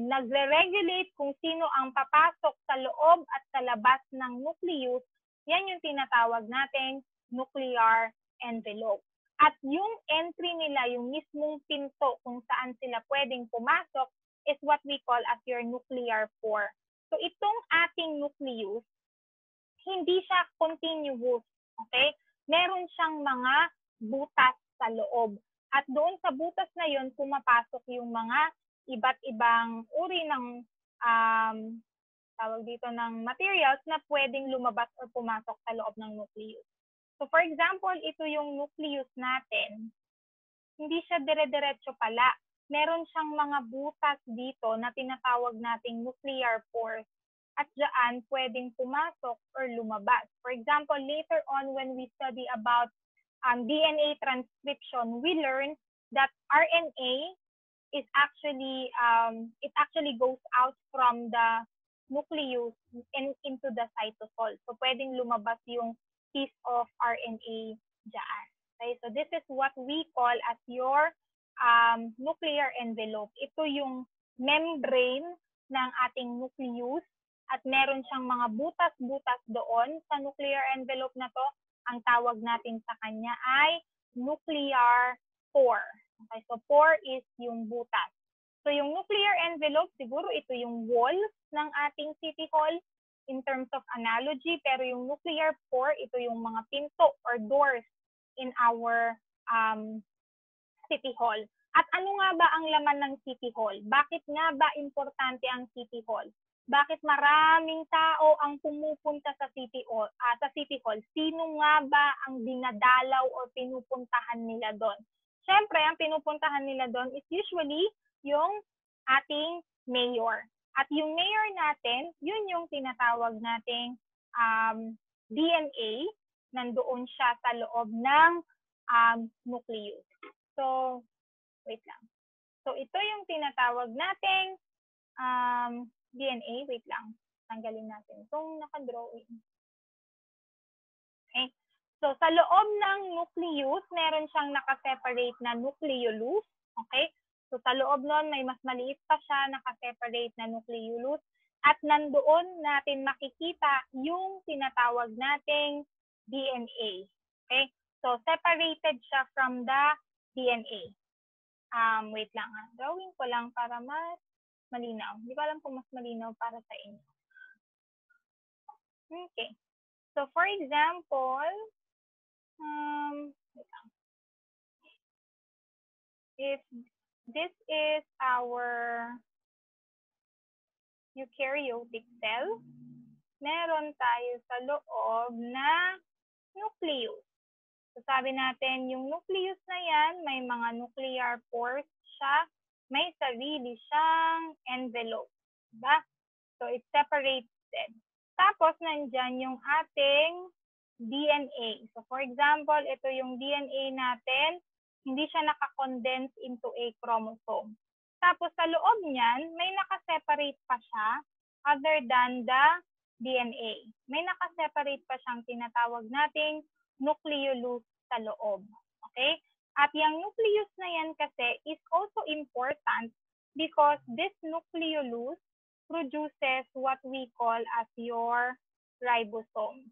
nagre-regulate kung sino ang papasok sa loob at sa labas ng nucleus, yan yung tinatawag nating nuclear envelope. At yung entry nila, yung mismong pinto kung saan sila pwedeng pumasok, is what we call as your nuclear pore. So itong ating nucleus, hindi siya continuous. Okay? Meron siyang mga butas sa loob. At doon sa butas na yon pumapasok yung mga iba't ibang uri ng tawag dito ng materials na pwedeng lumabas or pumasok sa loob ng nucleus. So for example, ito yung nucleus natin. Hindi siya dire-diretso pala. Meron siyang mga butas dito na tinatawag nating nuclear pores. At diyan pwedeng pumasok or lumabas. For example, later on when we study about DNA transcription, we learn that RNA is actually, it actually goes out from the nucleus into the cytosol. So pwedeng lumabas yung piece of RNA dyan. Okay, so this is what we call as your nuclear envelope. Ito yung membrane ng ating nucleus at meron siyang mga butas-butas doon sa nuclear envelope na to. Ang tawag natin sa kanya ay nuclear pore. Okay, so pore is yung butas. So yung nuclear envelope, siguro ito yung walls ng ating city hall in terms of analogy, pero yung nuclear pore, ito yung mga pinto or doors in our city hall. At ano nga ba ang laman ng city hall? Bakit nga ba importante ang city hall? Bakit maraming tao ang pumupunta sa city hall? Sino nga ba ang dinadalaw o pinupuntahan nila doon? Siyempre, ang pinupuntahan nila doon is usually yung ating mayor. At yung mayor natin, yun yung tinatawag nating DNA. Nandoon siya sa loob ng nucleus. So, wait lang. So, ito yung tinatawag nating DNA. Wait lang. Tanggalin natin itong nakadrawing. Okay. So, sa loob ng nucleus, meron siyang nakaseparate na nucleolus. Okay. So, sa loob nun, may mas maliit pa siya, nakaseparate na nucleolus. At nandoon natin makikita yung tinatawag nating DNA. Okay. So, separated siya from the DNA. Wait lang ha. Drawing ko lang para mas malinaw. Hindi ko alam kung mas malinaw para sa inyo. Okay. So, for example, if this is our eukaryotic cell, meron tayo sa loob na nucleus. So sabi natin, yung nucleus na yan, may mga nuclear pores siya, may sarili siyang envelope. Diba? So it's separated. Tapos nandyan yung ating DNA. So for example, ito yung DNA natin, hindi siya nakakondense into a chromosome. Tapos sa loob niyan, may nakaseparate pa siya other than the DNA. May nakaseparate pa siyang tinatawag nating nucleolus sa loob. Okay? At yung nucleus na yan kasi is also important because this nucleolus produces what we call as your ribosome.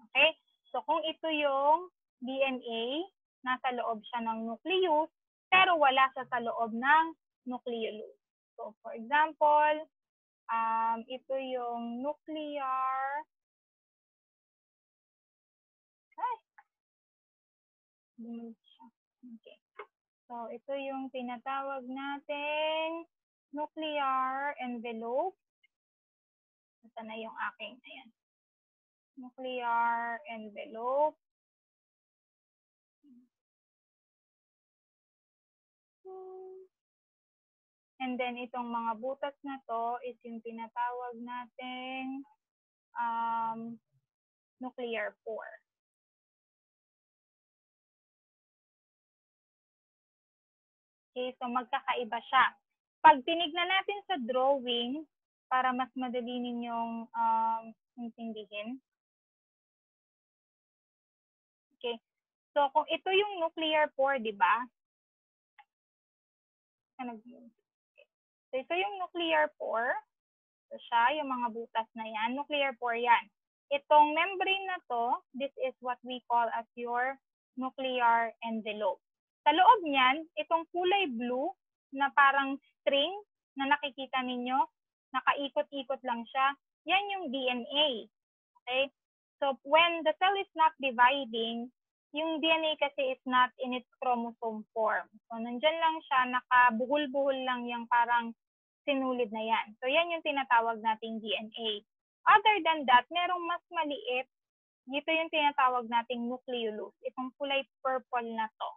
Okay? So kung ito yung DNA, nasa loob siya ng nucleus, pero wala siya sa loob ng nucleolus. So for example, ito yung nuclear, okay. So ito yung tinatawag nating nuclear envelope. Ito na yung aking, ayan. Nuclear envelope. And then itong mga butas na to is yung tinatawag nating nuclear pore. Okay, so magkakaiba siya. Pag tinignan natin sa drawing, para mas madali ninyong intindihin. Okay, so kung ito yung nuclear pore, di ba? So ito yung nuclear pore. So siya, yung mga butas na yan, nuclear pore yan. Itong membrane na to, this is what we call as your nuclear envelope. Sa loob niyan, itong kulay blue na parang string na nakikita ninyo, nakaikot-ikot lang siya, yan yung DNA. Okay? So when the cell is not dividing, yung DNA kasi is not in its chromosome form. So nandyan lang siya, nakabuhol-buhol lang yung parang sinulid na yan. So yan yung tinatawag nating DNA. Other than that, merong mas maliit, dito yung tinatawag nating nucleolus. Itong kulay purple na to.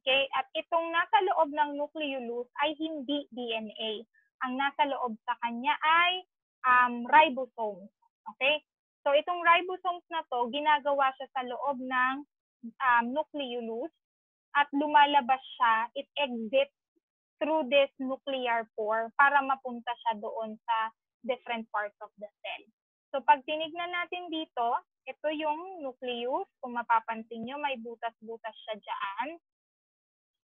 Okay? At itong nasa loob ng nucleolus ay hindi DNA. Ang nasa loob sa kanya ay ribosomes. Okay? So itong ribosomes na to, ginagawa siya sa loob ng nucleolus at lumalabas siya, it exits through this nuclear pore para mapunta siya doon sa different parts of the cell. So pag tinignan natin dito, ito yung nucleus. Kung mapapansin nyo, may butas-butas siya dyan.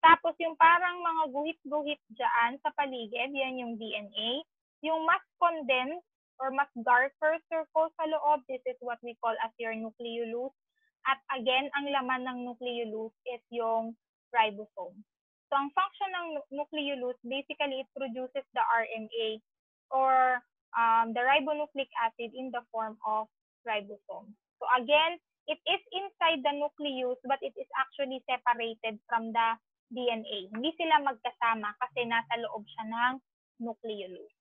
Tapos yung parang mga guhit-guhit dyan sa paligid, yan yung DNA. Yung mas condensed or mas darker circle sa loob, this is what we call as your nucleolus. At again, ang laman ng nucleolus is yung ribosome. So ang function ng nucleolus, basically it produces the RNA or the ribonucleic acid in the form of ribosome. So again, it is inside the nucleus but it is actually separated from the DNA. Hindi sila magkasama kasi nasa loob siya ng nucleolus.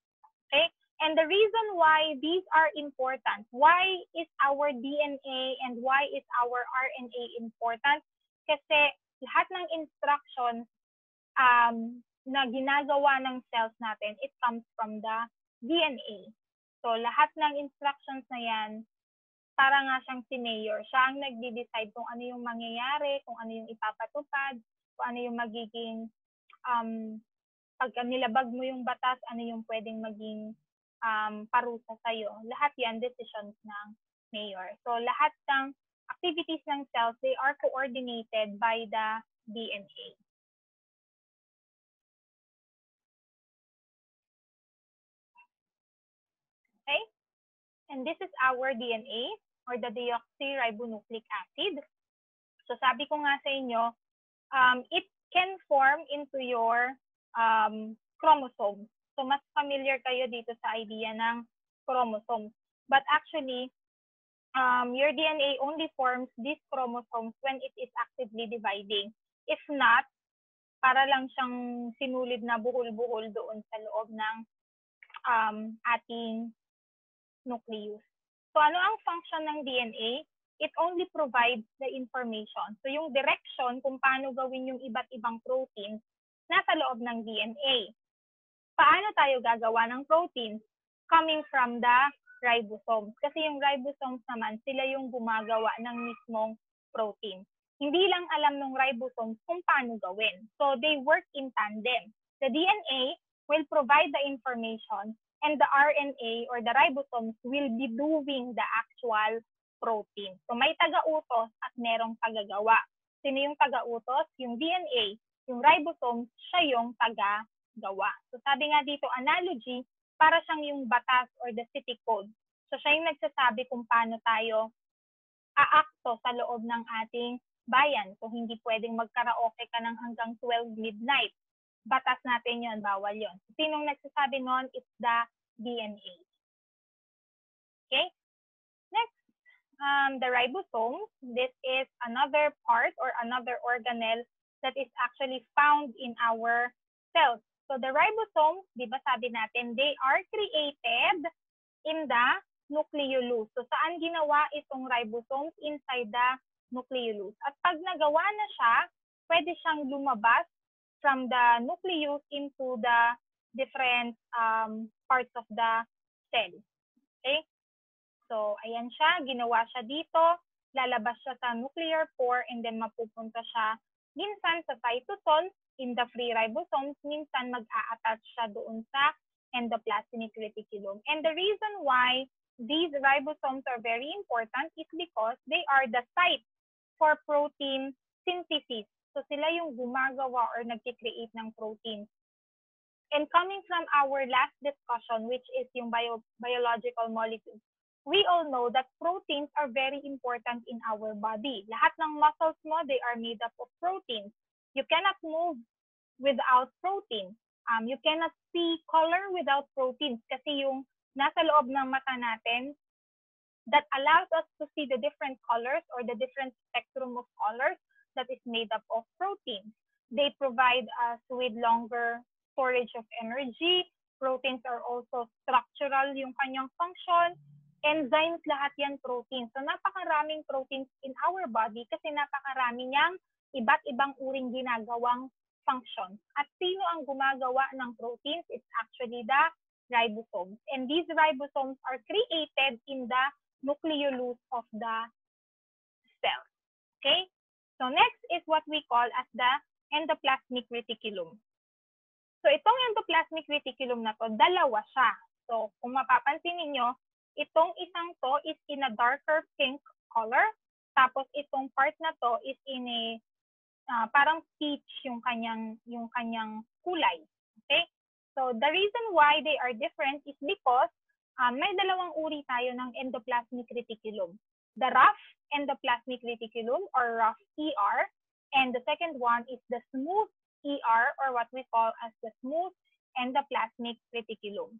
Okay? And the reason why these are important, why is our DNA and why is our RNA important? Kasi lahat ng instructions na ginagawa ng cells natin, it comes from the DNA. So lahat ng instructions na yan, para nga siyang si mayor. Siya ang nagde-decide kung ano yung mangyayari, kung ano yung ipapatupad, kung ano yung magiging, pag nilabag mo yung batas, ano yung pwedeng maging parusa sa'yo. Lahat yan, decisions ng mayor. So lahat ng activities ng cells, they are coordinated by the DNA. Okay? And this is our DNA or the deoxyribonucleic acid. So sabi ko nga sa inyo, it can form into your chromosomes. So mas familiar kayo dito sa idea ng chromosomes. But actually, your DNA only forms these chromosomes when it is actively dividing. If not, para lang siyang sinulid na buhol-buhol doon sa loob ng ating nucleus. So ano ang function ng DNA? It only provides the information. So yung direction kung paano gawin yung iba't ibang proteins nasa loob ng DNA. Paano tayo gagawa ng proteins? Coming from the ribosomes. Kasi yung ribosomes naman, sila yung gumagawa ng mismong protein. Hindi lang alam ng ribosomes kung paano gawin. So they work in tandem. The DNA will provide the information and the RNA or the ribosomes will be doing the actual protein. So may taga-utos at merong tagagawa. Sino yung taga-utos? Yung DNA. Yung ribosomes, siya yung taga-gawa. So sabi nga dito, analogy, para siyang yung batas or the city code. So siya yung nagsasabi kung paano tayo aakto sa loob ng ating bayan. So hindi pwedeng magkaraoke ka ng hanggang 12 midnight. Batas natin yon, bawal yon. Sinong nagsasabi nun? It's the DNA. Okay? Next, the ribosomes. This is another part or another organelle that is actually found in our cells. So the ribosomes, di ba sabi natin, they are created in the nucleolus. So saan ginawa itong ribosomes? Inside the nucleolus. At pag nagawa na siya, pwede siyang lumabas from the nucleus into the different parts of the cell. Okay? So, ayan siya. Ginawa siya dito. Lalabas siya sa nuclear pore and then mapupunta siya minsan sa cytosol in the free ribosomes. Minsan mag-a-attach siya doon sa endoplasmic reticulum. And the reason why these ribosomes are very important is because they are the site for protein synthesis. So sila yung gumagawa or nag-create ng protein. And coming from our last discussion, which is yung biological molecules, we all know that proteins are very important in our body. Lahat ng muscles mo, they are made up of proteins. You cannot move without protein. You cannot see color without proteins kasi yung nasa loob ng mata natin that allows us to see the different colors or the different spectrum of colors that is made up of proteins. They provide us with longer storage of energy. Proteins are also structural yung kanyang function. Enzymes, lahat yan proteins. So napakaraming proteins in our body kasi napakarami niyang iba't ibang uring ginagawang functions. At sino ang gumagawa ng proteins? It's actually the ribosomes. And these ribosomes are created in the nucleolus of the cell. Okay? So next is what we call as the endoplasmic reticulum. So itong endoplasmic reticulum na to, dalawa siya. So kung mapapansin niyo, itong isang to is in a darker pink color. Tapos itong part na to is in a parang peach yung kanyang kulay. Okay? So the reason why they are different is because may dalawang uri tayo ng endoplasmic reticulum. The rough endoplasmic reticulum or rough ER, and the second one is the smooth ER or what we call as the smooth endoplasmic reticulum.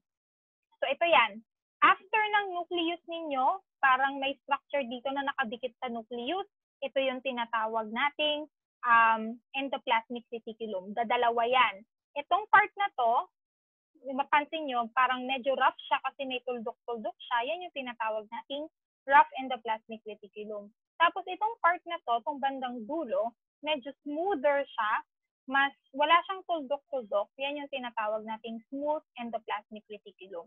So ito yan. After ng nucleus ninyo, parang may structure dito na nakadikit sa nucleus. Ito yung tinatawag nating endoplasmic reticulum. Dadalawa yan. Itong part na to, mapansin nyo, parang medyo rough siya kasi may tuldok-tuldok siya. Yan yung tinatawag nating rough endoplasmic reticulum. Tapos itong part na to, itong bandang dulo, medyo smoother siya. Mas wala siyang tuldok-tuldok. Yan yung tinatawag nating smooth endoplasmic reticulum.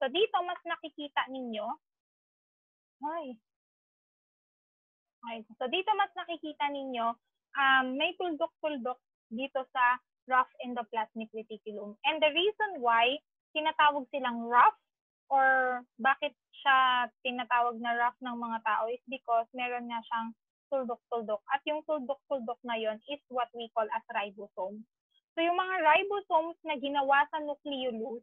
So dito, mas nakikita ninyo, so dito mas nakikita ninyo, may tuldok-tuldok dito sa rough endoplasmic reticulum. And the reason why tinatawag silang rough or bakit siya tinatawag na rough ng mga tao is because meron nga siyang tuldok-tuldok. At yung tuldok-tuldok na yon is what we call as ribosome. So yung mga ribosomes na ginawa sa nucleolus,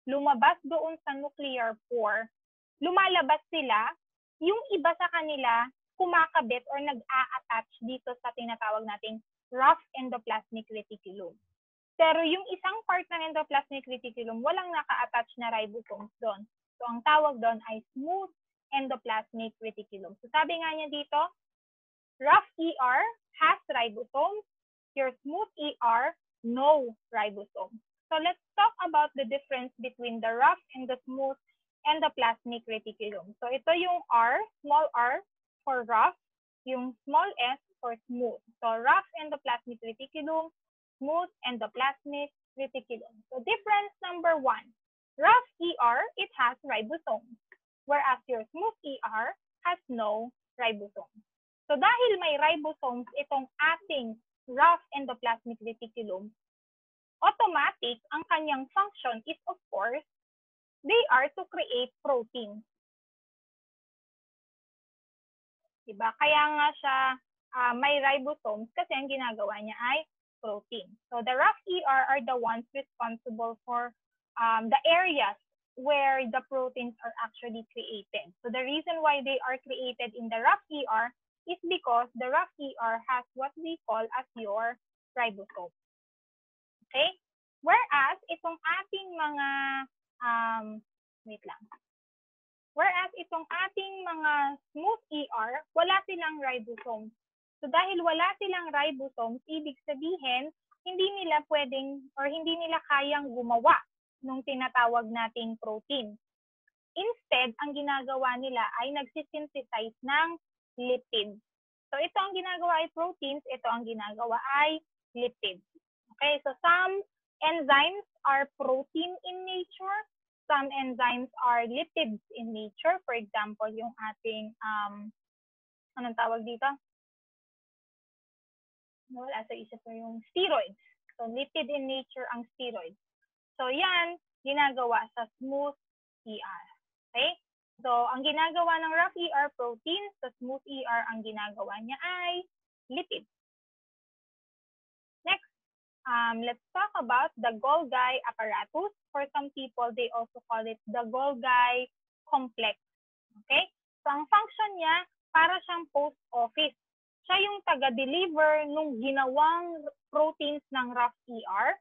lumabas doon sa nuclear pore, lumalabas sila, yung iba sa kanila kumakabit or nag-a-attach dito sa tinatawag nating rough endoplasmic reticulum. Pero yung isang part ng endoplasmic reticulum, walang naka-attach na ribosomes doon. So ang tawag doon ay smooth endoplasmic reticulum. So sabi nga niya dito, rough ER has ribosomes, your smooth ER, no ribosomes. So let's talk about the difference between the rough and the smooth endoplasmic reticulum. So ito yung R, small r for rough, yung small s for smooth. So rough endoplasmic reticulum, smooth endoplasmic reticulum. So difference number 1. Rough ER, it has ribosomes, whereas your smooth ER has no ribosomes. So dahil may ribosomes itong ating rough endoplasmic reticulum, automatic ang kanyang function is of course, they are to create protein. Diba? Kaya nga siya may ribosomes kasi ang ginagawa niya ay protein. So the rough ER are the ones responsible for the areas where the proteins are actually created. So the reason why they are created in the rough ER is because the rough ER has what we call as your ribosome. Okay? Whereas itong ating mga Whereas itong ating mga smooth ER, wala silang ribosomes. So dahil wala silang ribosomes, ibig sabihin, hindi nila pwedeng or hindi nila kayang gumawa ng tinatawag nating protein. Instead, ang ginagawa nila ay nagsisynthesize ng lipids. So ito ang ginagawa ay proteins, ito ang ginagawa ay lipids. Okay, so some enzymes are protein in nature, some enzymes are lipids in nature. For example, yung ating, anong tawag dito? Wala sa isip ko yung steroids. So lipid in nature ang steroids. So yan, ginagawa sa smooth ER. Okay? So ang ginagawa ng rough ER proteins, sa smooth ER ang ginagawa niya ay lipids. Next, let's talk about the Golgi apparatus. For some people, they also call it the Golgi complex. Okay? So ang function niya, para siyang post office. Siya yung taga-deliver nung ginawang proteins ng rough ER.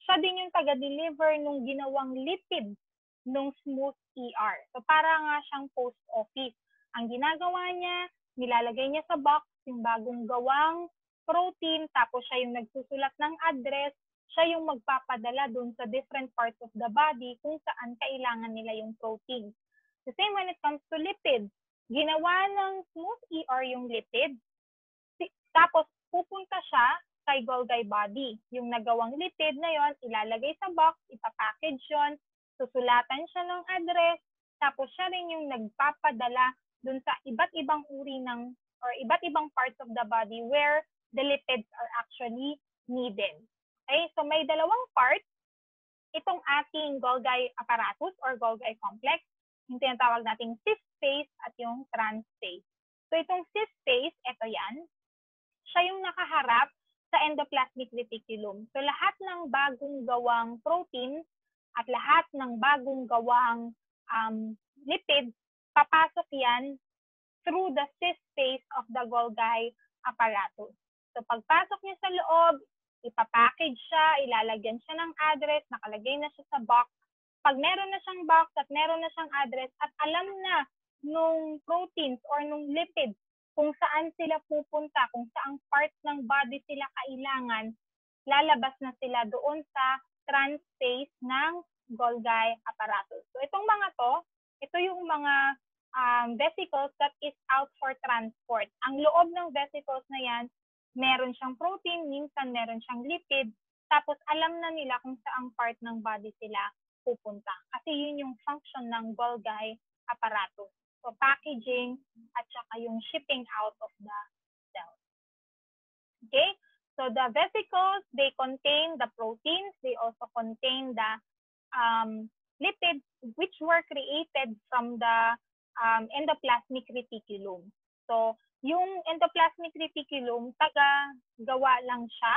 Siya din yung taga-deliver nung ginawang lipids nung smooth ER. So para nga siyang post office. Ang ginagawa niya, nilalagay niya sa box yung bagong gawang protein, tapos siya yung nagsusulat ng address, siya yung magpapadala dun sa different parts of the body kung saan kailangan nila yung protein. The same when it comes to lipids. Ginawa ng smooth ER yung lipids, tapos pupunta siya kay Golgi body. Yung nagawang lipid na yon, ilalagay sa box, ipapackage yon, susulatan siya ng address, tapos siya rin yung nagpapadala dun sa iba't ibang uri ng or iba't ibang parts of the body where the lipids are actually needed. Okay, so may dalawang parts itong ating Golgi apparatus or Golgi complex, yung tinatawag nating cis phase at yung trans phase. So itong cis phase, ito yan, siya yung nakaharap sa endoplasmic reticulum. So lahat ng bagong gawang protein at lahat ng bagong gawang lipids, papasok yan through the cis phase of the Golgi apparatus. So pagpasok niya sa loob, ipapackage siya, ilalagyan siya ng address, nakalagay na siya sa box. Pag meron na siyang box at meron na siyang address at alam na nung proteins or nung lipids kung saan sila pupunta, kung saang part ng body sila kailangan, lalabas na sila doon sa trans phase ng Golgi apparatus. So itong mga to, ito yung mga vesicles that is out for transport. Ang loob ng vesicles na yan, meron siyang protein, minsan meron siyang lipid, tapos alam na nila kung saang part ng body sila pupunta. Kasi yun yung function ng Golgi apparatus. So packaging at saka yung shipping out of the cells. Okay? So the vesicles, they contain the proteins. They also contain the lipids which were created from the endoplasmic reticulum. So yung endoplasmic reticulum, taga-gawa lang siya,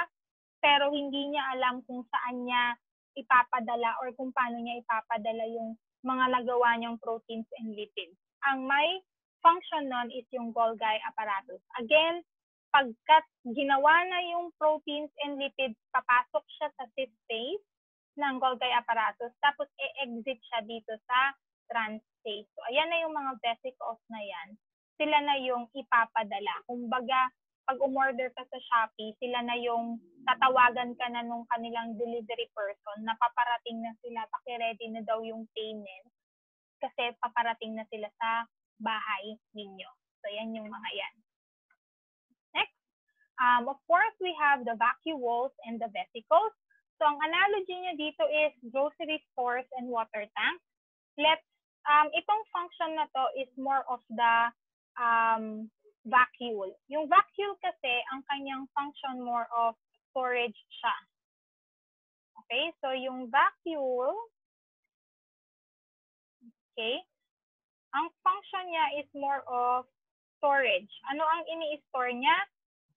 pero hindi niya alam kung saan niya ipapadala or kung paano niya ipapadala yung mga nagawa niyang proteins and lipids. Ang may function nun is yung Golgi apparatus. Again, pagkat ginawa na yung proteins and lipids, papasok siya sa cis phase ng Golgi apparatus, tapos e-exit siya dito sa trans phase. So, ayan na yung mga vesicles na yan. Sila na yung ipapadala. Kumbaga, pag umorder ka sa Shopee, sila na yung tatawagan ka na nung kanilang delivery person na paparating na sila, paki-ready na daw yung payment. kasi paparating na sila sa bahay ninyo. So, yan yung mga yan. Next, of course, we have the vacuoles and the vesicles. So, ang analogy niya dito is grocery stores and water tanks. Itong function na to is more of the vacuole. Yung vacuole kasi, ang kanyang function more of storage siya. Okay, so yung vacuole, okay, ang function niya is more of storage. Ano ang ini-store niya?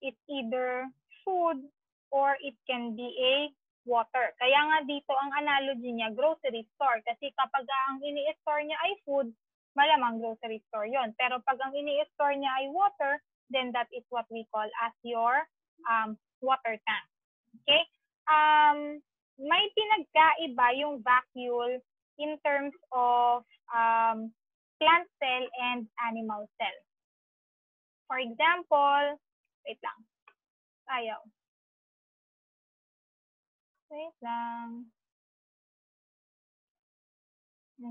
It's either food or it can be a water. Kaya nga dito ang analogy niya, grocery store. Kasi kapag ang ini-store niya ay food, malamang grocery store yon. Pero pag ang ini-store niya ay water, then that is what we call as your water tank. Okay? May pinagkaiba yung vacuole in terms of plant cell and animal cell. For example, wait lang. Ayaw. Wait lang.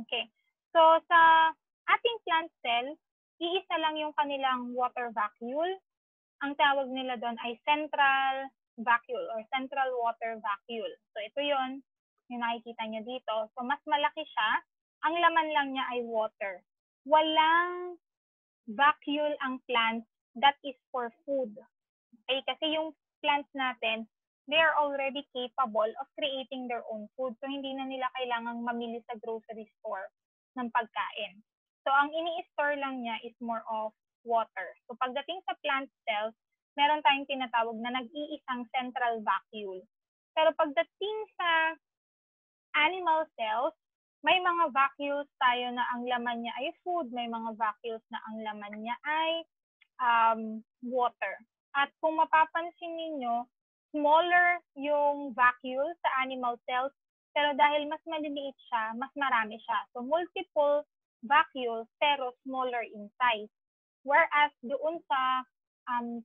Okay. So, sa ating plant cell, iisa lang yung kanilang water vacuole. Ang tawag nila doon ay central vacuole or central water vacuole. So, ito yon yung nakikita nyo dito. So, mas malaki siya. Ang laman lang niya ay water. Walang vacuole ang plants that is for food. Okay? Kasi yung plants natin, they are already capable of creating their own food. So, hindi na nila kailangang mamili sa grocery store ng pagkain. So, ang ini-store lang niya is more of water. So, pagdating sa plant cells, meron tayong tinatawag na nag-iisang central vacuole. Pero pagdating sa animal cells, may mga vacuoles tayo na ang laman niya ay food, may mga vacuoles na ang laman niya ay water. At kung mapapansin ninyo, smaller yung vacuole sa animal cells, pero dahil mas maliliit siya, mas marami siya. So, multiple vacuoles, pero smaller in size. Whereas doon sa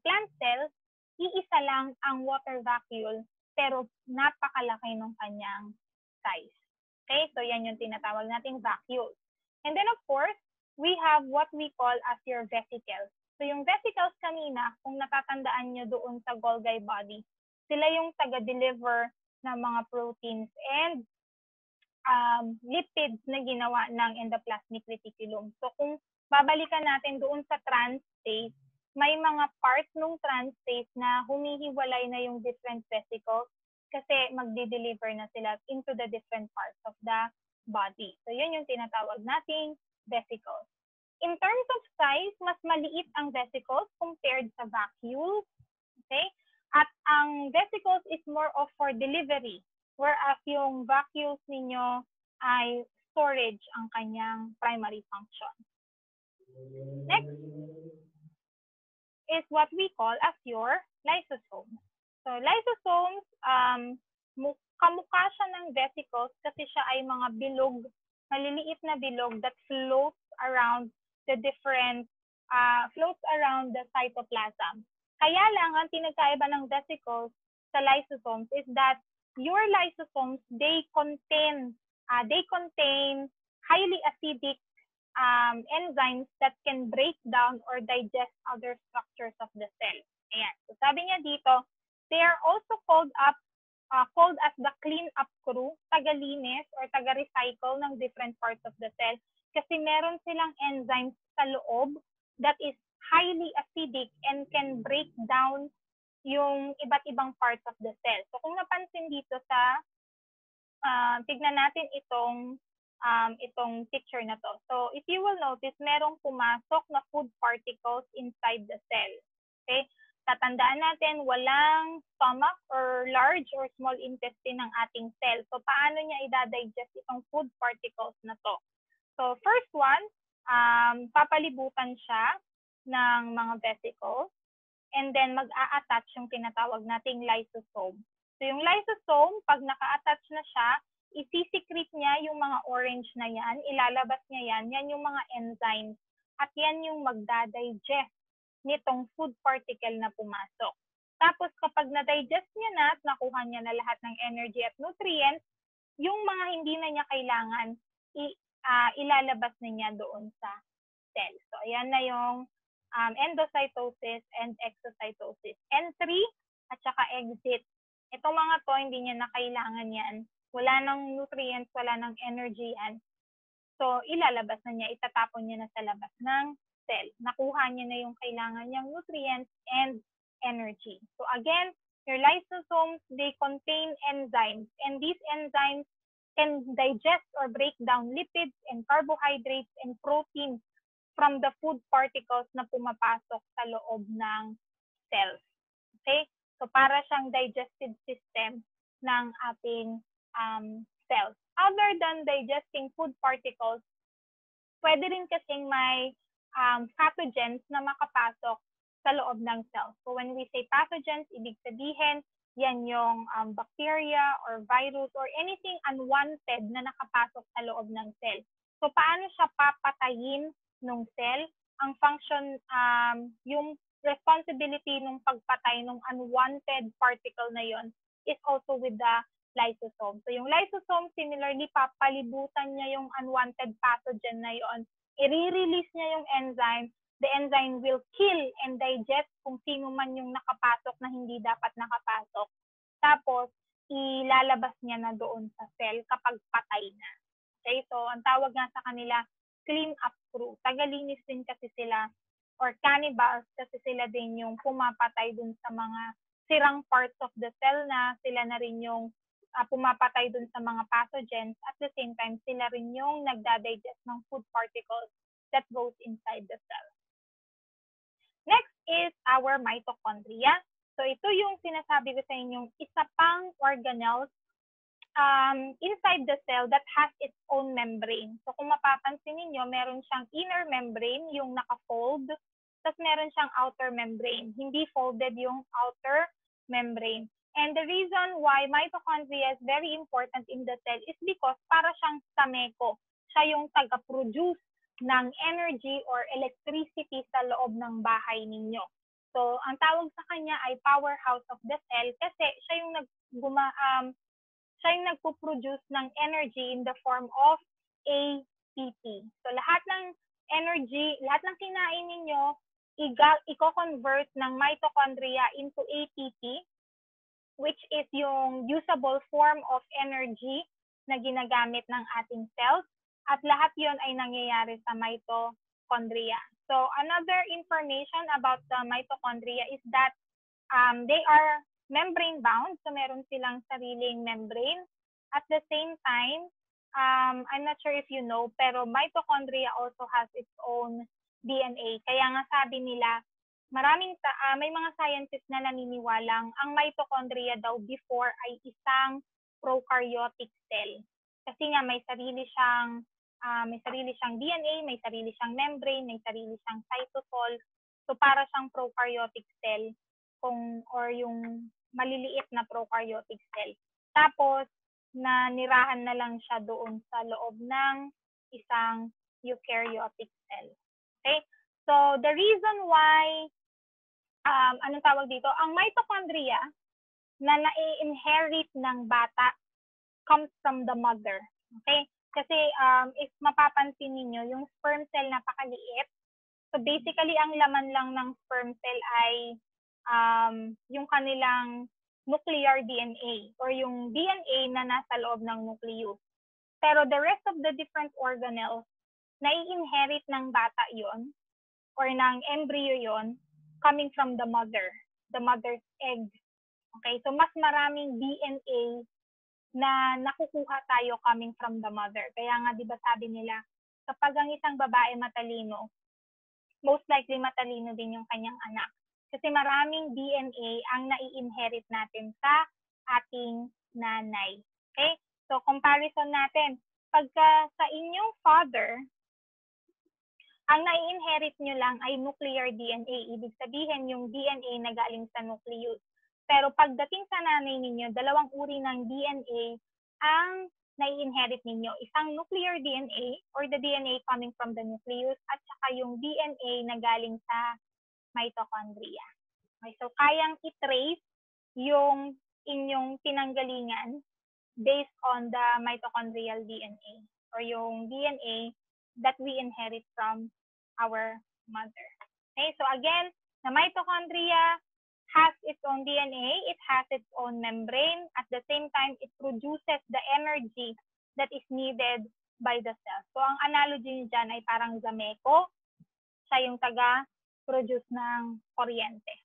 plant cells, iisa lang ang water vacuole, pero napakalaki ng kanyang size. Okay, so yan yung tinatawag nating vacuole. And then of course, we have what we call as your vesicles. So yung vesicles kanina, kung natatandaan nyo doon sa Golgi body, sila yung taga-deliver ng mga proteins and lipids na ginawa ng endoplasmic reticulum. So kung babalikan natin doon sa transphase, may mga part ng transphase na humihiwalay na yung different vesicles kasi magdi-deliver na sila into the different parts of the body. So yun yung tinatawag nating vesicles. In terms of size, mas maliit ang vesicles compared sa vacuoles. Okay? At ang vesicles is more of for delivery, whereas yung vacuoles ninyo ay storage ang kanyang primary function. Next is what we call as your lysosomes. So lysosomes, kamukha siya ng vesicles kasi siya ay mga bilog, maliliit na bilog that floats around the different, floats around the cytoplasm. Kaya lang, ang pinagkaiba ng vesicles sa lysosomes is that your lysosomes, they contain highly acidic enzymes that can break down or digest other structures of the cell. Ayan. So sabi niya dito, they are also called as the clean-up crew, taga-linis or taga-recycle ng different parts of the cell kasi meron silang enzymes sa loob that is highly acidic and can break down yung iba't ibang parts of the cell. So kung napansin dito sa, tignan natin itong picture na to. So if you will notice, merong pumasok na food particles inside the cell. Okay? Tatandaan natin, walang stomach or large or small intestine ng ating cell. So paano niya i-digest itong food particles na to? So first one, papalibutan siya ng mga vesicles and then mag-a-attach yung tinatawag nating lysosome. So yung lysosome, pag naka-attach na siya, isi-secrete niya yung mga orange na yan, ilalabas niya yan yung mga enzymes at yan yung magda-digest nitong food particle na pumasok. Tapos kapag na-digest niya na at nakuha niya na lahat ng energy at nutrients, yung mga hindi na niya kailangan, ilalabas na niya doon sa cell. So, ayan na yung endocytosis and exocytosis. Entry at saka exit. Itong mga to, hindi niya na kailangan yan. Wala nang nutrients, wala nang energy yan. So, ilalabas na niya, itatapon niya na sa labas ng cell. Nakuha niya na yung kailangan niyang nutrients and energy. So, again, your lysosomes, they contain enzymes. And these enzymes can digest or break down lipids and carbohydrates and proteins from the food particles na pumapasok sa loob ng cells. Okay? So, para siyang digestive system ng ating cells. Other than digesting food particles, pwede rin kasing may pathogens na makapasok sa loob ng cells. So, when we say pathogens, ibig sabihin, yan yung bacteria or virus or anything unwanted na nakapasok sa loob ng cell. So, paano siya papatayin ng cell? Ang function, yung responsibility ng pagpatay ng unwanted particle na yon is also with the lysosome. So, yung lysosome, similarly, papalibutan niya yung unwanted pathogen na yon. I-release niya yung enzyme. The enzyme will kill and digest kung sino man yung nakapasok na hindi dapat nakapasok. Tapos, ilalabas niya na doon sa cell kapag patay na. Okay? So, ang tawag nga sa kanila, clean up crew. Tagalinis din kasi sila or cannibals kasi sila din yung pumapatay dun sa mga sirang parts of the cell na sila na rin yung pumapatay dun sa mga pathogens. At the same time, sila rin yung nagdadigest ng food particles that goes inside the cell. Next is our mitochondria. So ito yung sinasabi ko sa inyong isa pang organelles inside the cell that has its own membrane. So kung mapapansin niyo, meron siyang inner membrane, yung naka-fold, tapos meron siyang outer membrane. Hindi folded yung outer membrane. And the reason why mitochondria is very important in the cell is because para siyang sameko. Siya yung taga-produce ng energy or electricity sa loob ng bahay ninyo. So, ang tawag sa kanya ay powerhouse of the cell kasi siya yung nagpo-produce ng energy in the form of ATP. So, lahat ng energy, lahat ng kinain ninyo, i-convert ng mitochondria into ATP, which is yung usable form of energy na ginagamit ng ating cells. At lahat yon ay nangyayari sa mitochondria. So, another information about the mitochondria is that they are membrane-bound. So, meron silang sariling membrane. At the same time, I'm not sure if you know, pero mitochondria also has its own DNA. Kaya nga sabi nila, may mga scientists na naniniwalang ang mitochondria daw before ay isang prokaryotic cell. Kasi nga may sarili siyang DNA, may sarili siyang membrane, may sarili siyang cytosol. So para siyang prokaryotic cell or yung maliliit na prokaryotic cell. Tapos nanirahan na lang siya doon sa loob ng isang eukaryotic cell. Okay? So the reason why anong tawag dito? Ang mitochondria na nai-inherit ng bata comes from the mother. Okay? Kasi if mapapansin niyo yung sperm cell napakaliit. So basically, ang laman lang ng sperm cell ay yung kanilang nuclear DNA or yung DNA na nasa loob ng nucleus. Pero the rest of the different organelles, nai-inherit ng bata yon or ng embryo yon coming from the mother's egg. Okay? So mas maraming DNA na nakukuha tayo coming from the mother. Kaya nga, di ba sabi nila, kapag ang isang babae matalino, most likely matalino din yung kanyang anak. Kasi maraming DNA ang nai-inherit natin sa ating nanay. Okay? So, comparison natin. Pagka sa inyong father, ang nai-inherit nyo lang ay nuclear DNA. Ibig sabihin, yung DNA na galing sa nucleus. Pero pagdating sa nanay ninyo, dalawang uri ng DNA ang nai-inherit ninyo. Isang nuclear DNA or the DNA coming from the nucleus at saka yung DNA na galing sa mitochondria. Okay, so kayang i-trace yung inyong tinanggalingan based on the mitochondrial DNA. or yung DNA that we inherit from our mother. Okay, so again, the mitochondria has its own DNA, it has its own membrane. At the same time, it produces the energy that is needed by the cell. So ang analogy dyan ay parang Zameco, siya yung taga-produce ng kuryente.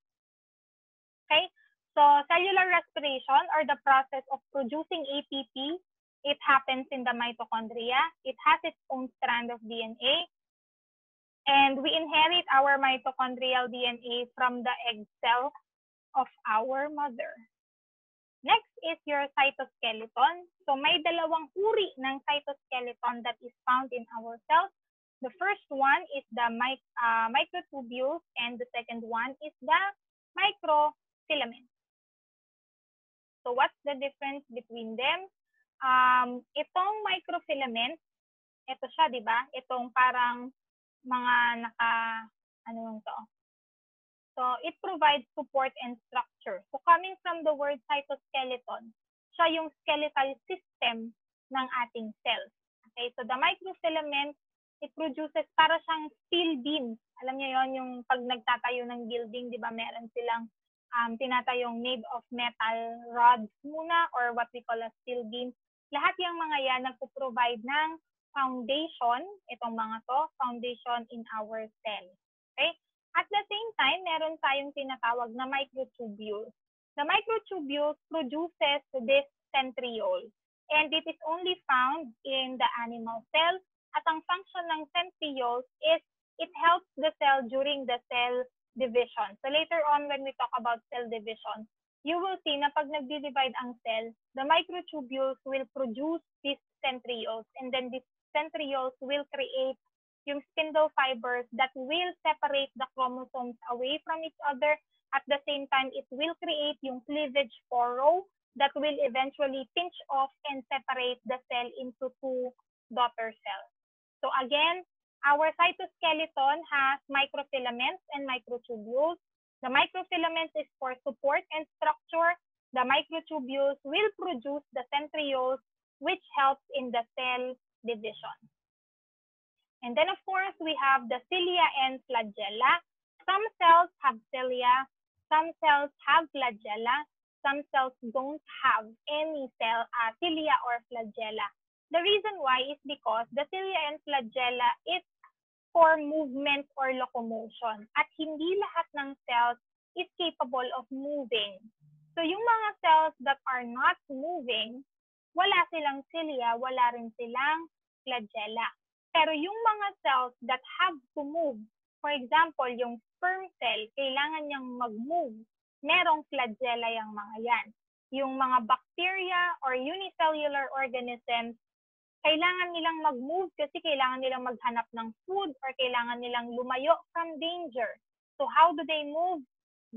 Okay? So cellular respiration or the process of producing ATP, it happens in the mitochondria. It has its own strand of DNA. And we inherit our mitochondrial DNA from the egg cell of our mother. Next is your cytoskeleton. So may dalawang uri ng cytoskeleton that is found in our cells. The first one is the microtubules and the second one is the microfilament. So what's the difference between them? Itong microfilament, ito siya, di ba? Itong parang mga ano lang to? So it provides support and structure. So coming from the word cytoskeleton, siya yung skeletal system ng ating cells. Okay, so the microfilament, it produces para siyang steel beams. Alam niyo yon, yung pag nagtatayo ng building, di ba meron silang tinatayong made of metal rods muna or what we call a steel beam. Lahat yung mga yan nagpo-provide ng foundation, itong mga to, foundation in our cell. Okay? At the same time, meron tayong tinatawag na microtubules. The microtubules produces this centriole, and it is only found in the animal cell. At ang function ng centrioles is it helps the cell during the cell division. So later on, when we talk about cell division, you will see na pag nagdi-divide ang cell, the microtubules will produce these centrioles, and then these centrioles will create yung spindle fibers that will separate the chromosomes away from each other. At the same time, it will create yung cleavage furrow that will eventually pinch off and separate the cell into two daughter cells. So again, our cytoskeleton has microfilaments and microtubules. The microfilaments is for support and structure. The microtubules will produce the centrioles, which helps in the cell division. And then, of course, we have the cilia and flagella. Some cells have cilia, some cells have flagella, some cells don't have any cilia or flagella. The reason why is because the cilia and flagella is for movement or locomotion. At hindi lahat ng cells is capable of moving. So yung mga cells that are not moving, wala silang cilia, wala rin silang flagella. Pero yung mga cells that have to move, for example, yung sperm cell, kailangan niyang mag-move, merong flagella yung mga yan. Yung mga bacteria or unicellular organisms, kailangan nilang mag-move kasi kailangan nilang maghanap ng food or kailangan nilang lumayo from danger. So how do they move?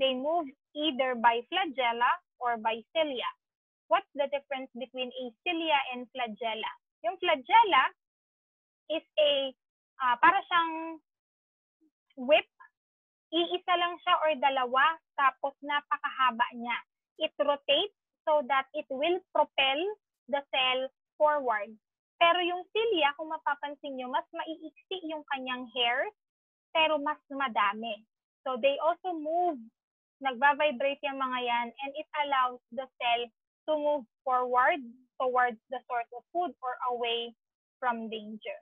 They move either by flagella or by cilia. What's the difference between a cilia and flagella? Yung flagella is para siyang whip. Iisa lang siya or dalawa, tapos napakahaba niya. It rotates so that it will propel the cell forward. Pero yung cilia, kung mapapansin nyo, mas maiiksi yung kanyang hairs, pero mas madami. So they also move, nagva-vibrate yung mga yan, and it allows the cell to move forward towards the source of food or away from danger.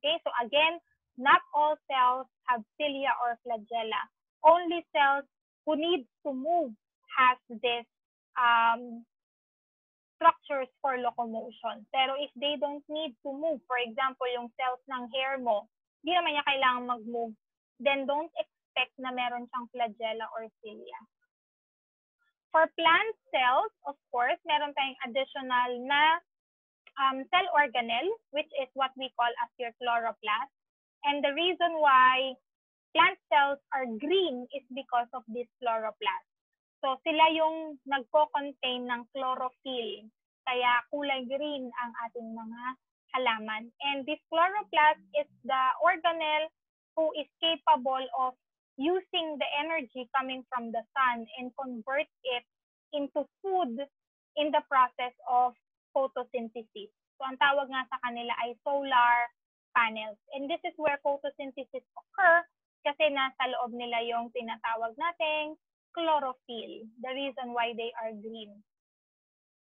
Okay, so again, not all cells have cilia or flagella. Only cells who need to move has this structures for locomotion. Pero if they don't need to move, for example, yung cells ng hair mo, hindi naman niya kailangan mag-move, then don't expect na meron siyang flagella or cilia. For plant cells, of course, meron tayong additional na cell organelle, which is what we call as your chloroplast. And the reason why plant cells are green is because of this chloroplast. So sila yung nagko-contain ng chlorophyll. Kaya kulay green ang ating mga halaman. And this chloroplast is the organelle who is capable of using the energy coming from the sun and convert it into food in the process of photosynthesis. So ang tawag nga sa kanila ay solar panels. And this is where photosynthesis occur kasi nasa loob nila yung tinatawag nating chlorophyll, the reason why they are green.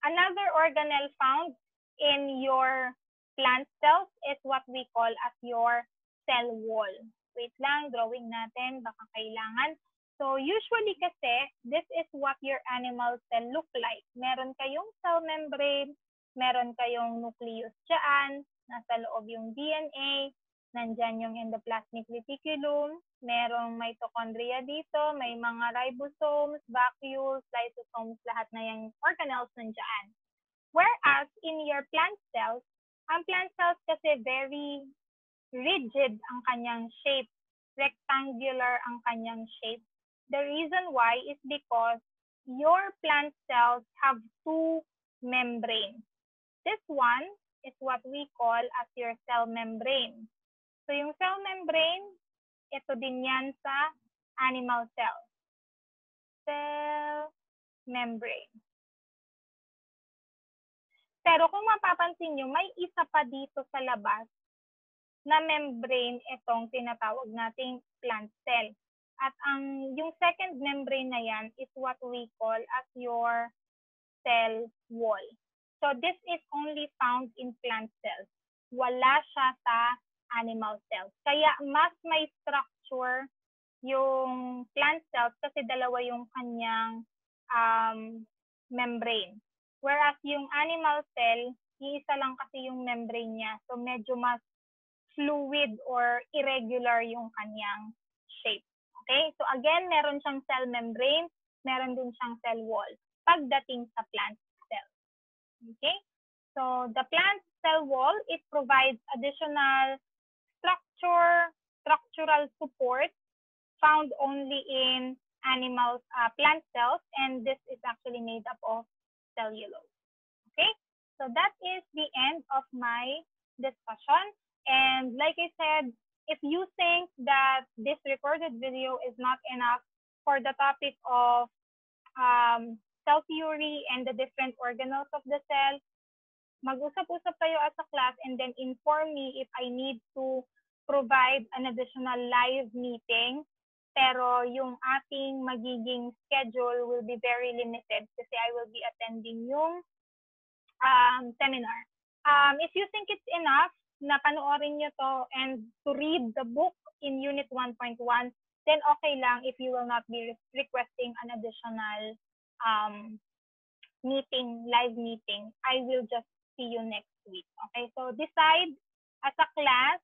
Another organelle found in your plant cells is what we call as your cell wall. Wait lang, drawing natin, baka kailangan. So usually kasi, this is what your animal cell look like. Meron kayong cell membrane, meron kayong nucleus dyan, nasa loob yung DNA, nandyan yung endoplasmic reticulum, merong mitochondria dito, may mga ribosomes, vacuoles, lysosomes, lahat na yung organelles nandyan. Whereas in your plant cells, ang plant cells kasi very rigid ang kanyang shape, rectangular ang kanyang shape. The reason why is because your plant cells have two membranes. This one is what we call as your cell membrane. So yung cell membrane, ito din yan sa animal cells. Cell membrane. Pero kung mapapansin nyo, may isa pa dito sa labas na membrane itong tinatawag nating plant cell. At yung second membrane na yan is what we call as your cell wall. So this is only found in plant cells. Wala siya sa animal cells. Kaya mas may structure yung plant cells kasi dalawa yung kanyang membrane. Whereas yung animal cell, iisa lang kasi yung membrane niya. So medyo mas fluid or irregular yung kanyang shape. Okay? So again, meron siyang cell membrane, meron din siyang cell wall pagdating sa plant cell. Okay? So the plant cell wall, it provides additional structural support found only in animal plant cells, and this is actually made up of cellulose. Okay? So that is the end of my discussion. And like I said, if you think that this recorded video is not enough for the topic of cell theory and the different organelles of the cell, mag-usap-usap kayo as a class and then inform me if I need to provide an additional live meeting. Pero yung ating magiging schedule will be very limited kasi I will be attending yung seminar. If you think it's enough na panoorin nyo to and to read the book in Unit 1.1, then okay lang if you will not be requesting an additional live meeting. I will just see you next week. Okay, so decide as a class,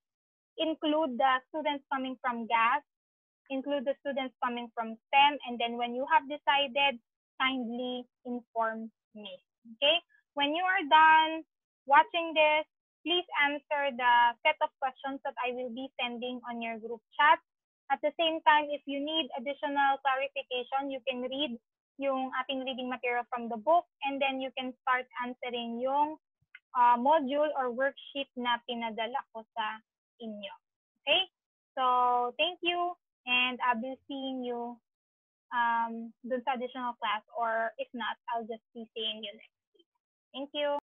include the students coming from GAS, include the students coming from STEM, and then when you have decided, kindly inform me. Okay? When you are done watching this, please answer the set of questions that I will be sending on your group chat. At the same time, if you need additional clarification, you can read yung ating reading material from the book, and then you can start answering yung module or worksheet na pinadala ko sa inyo. Okay? So, thank you, and I'll be seeing you dun sa additional class, or if not, I'll just be seeing you next week. Thank you.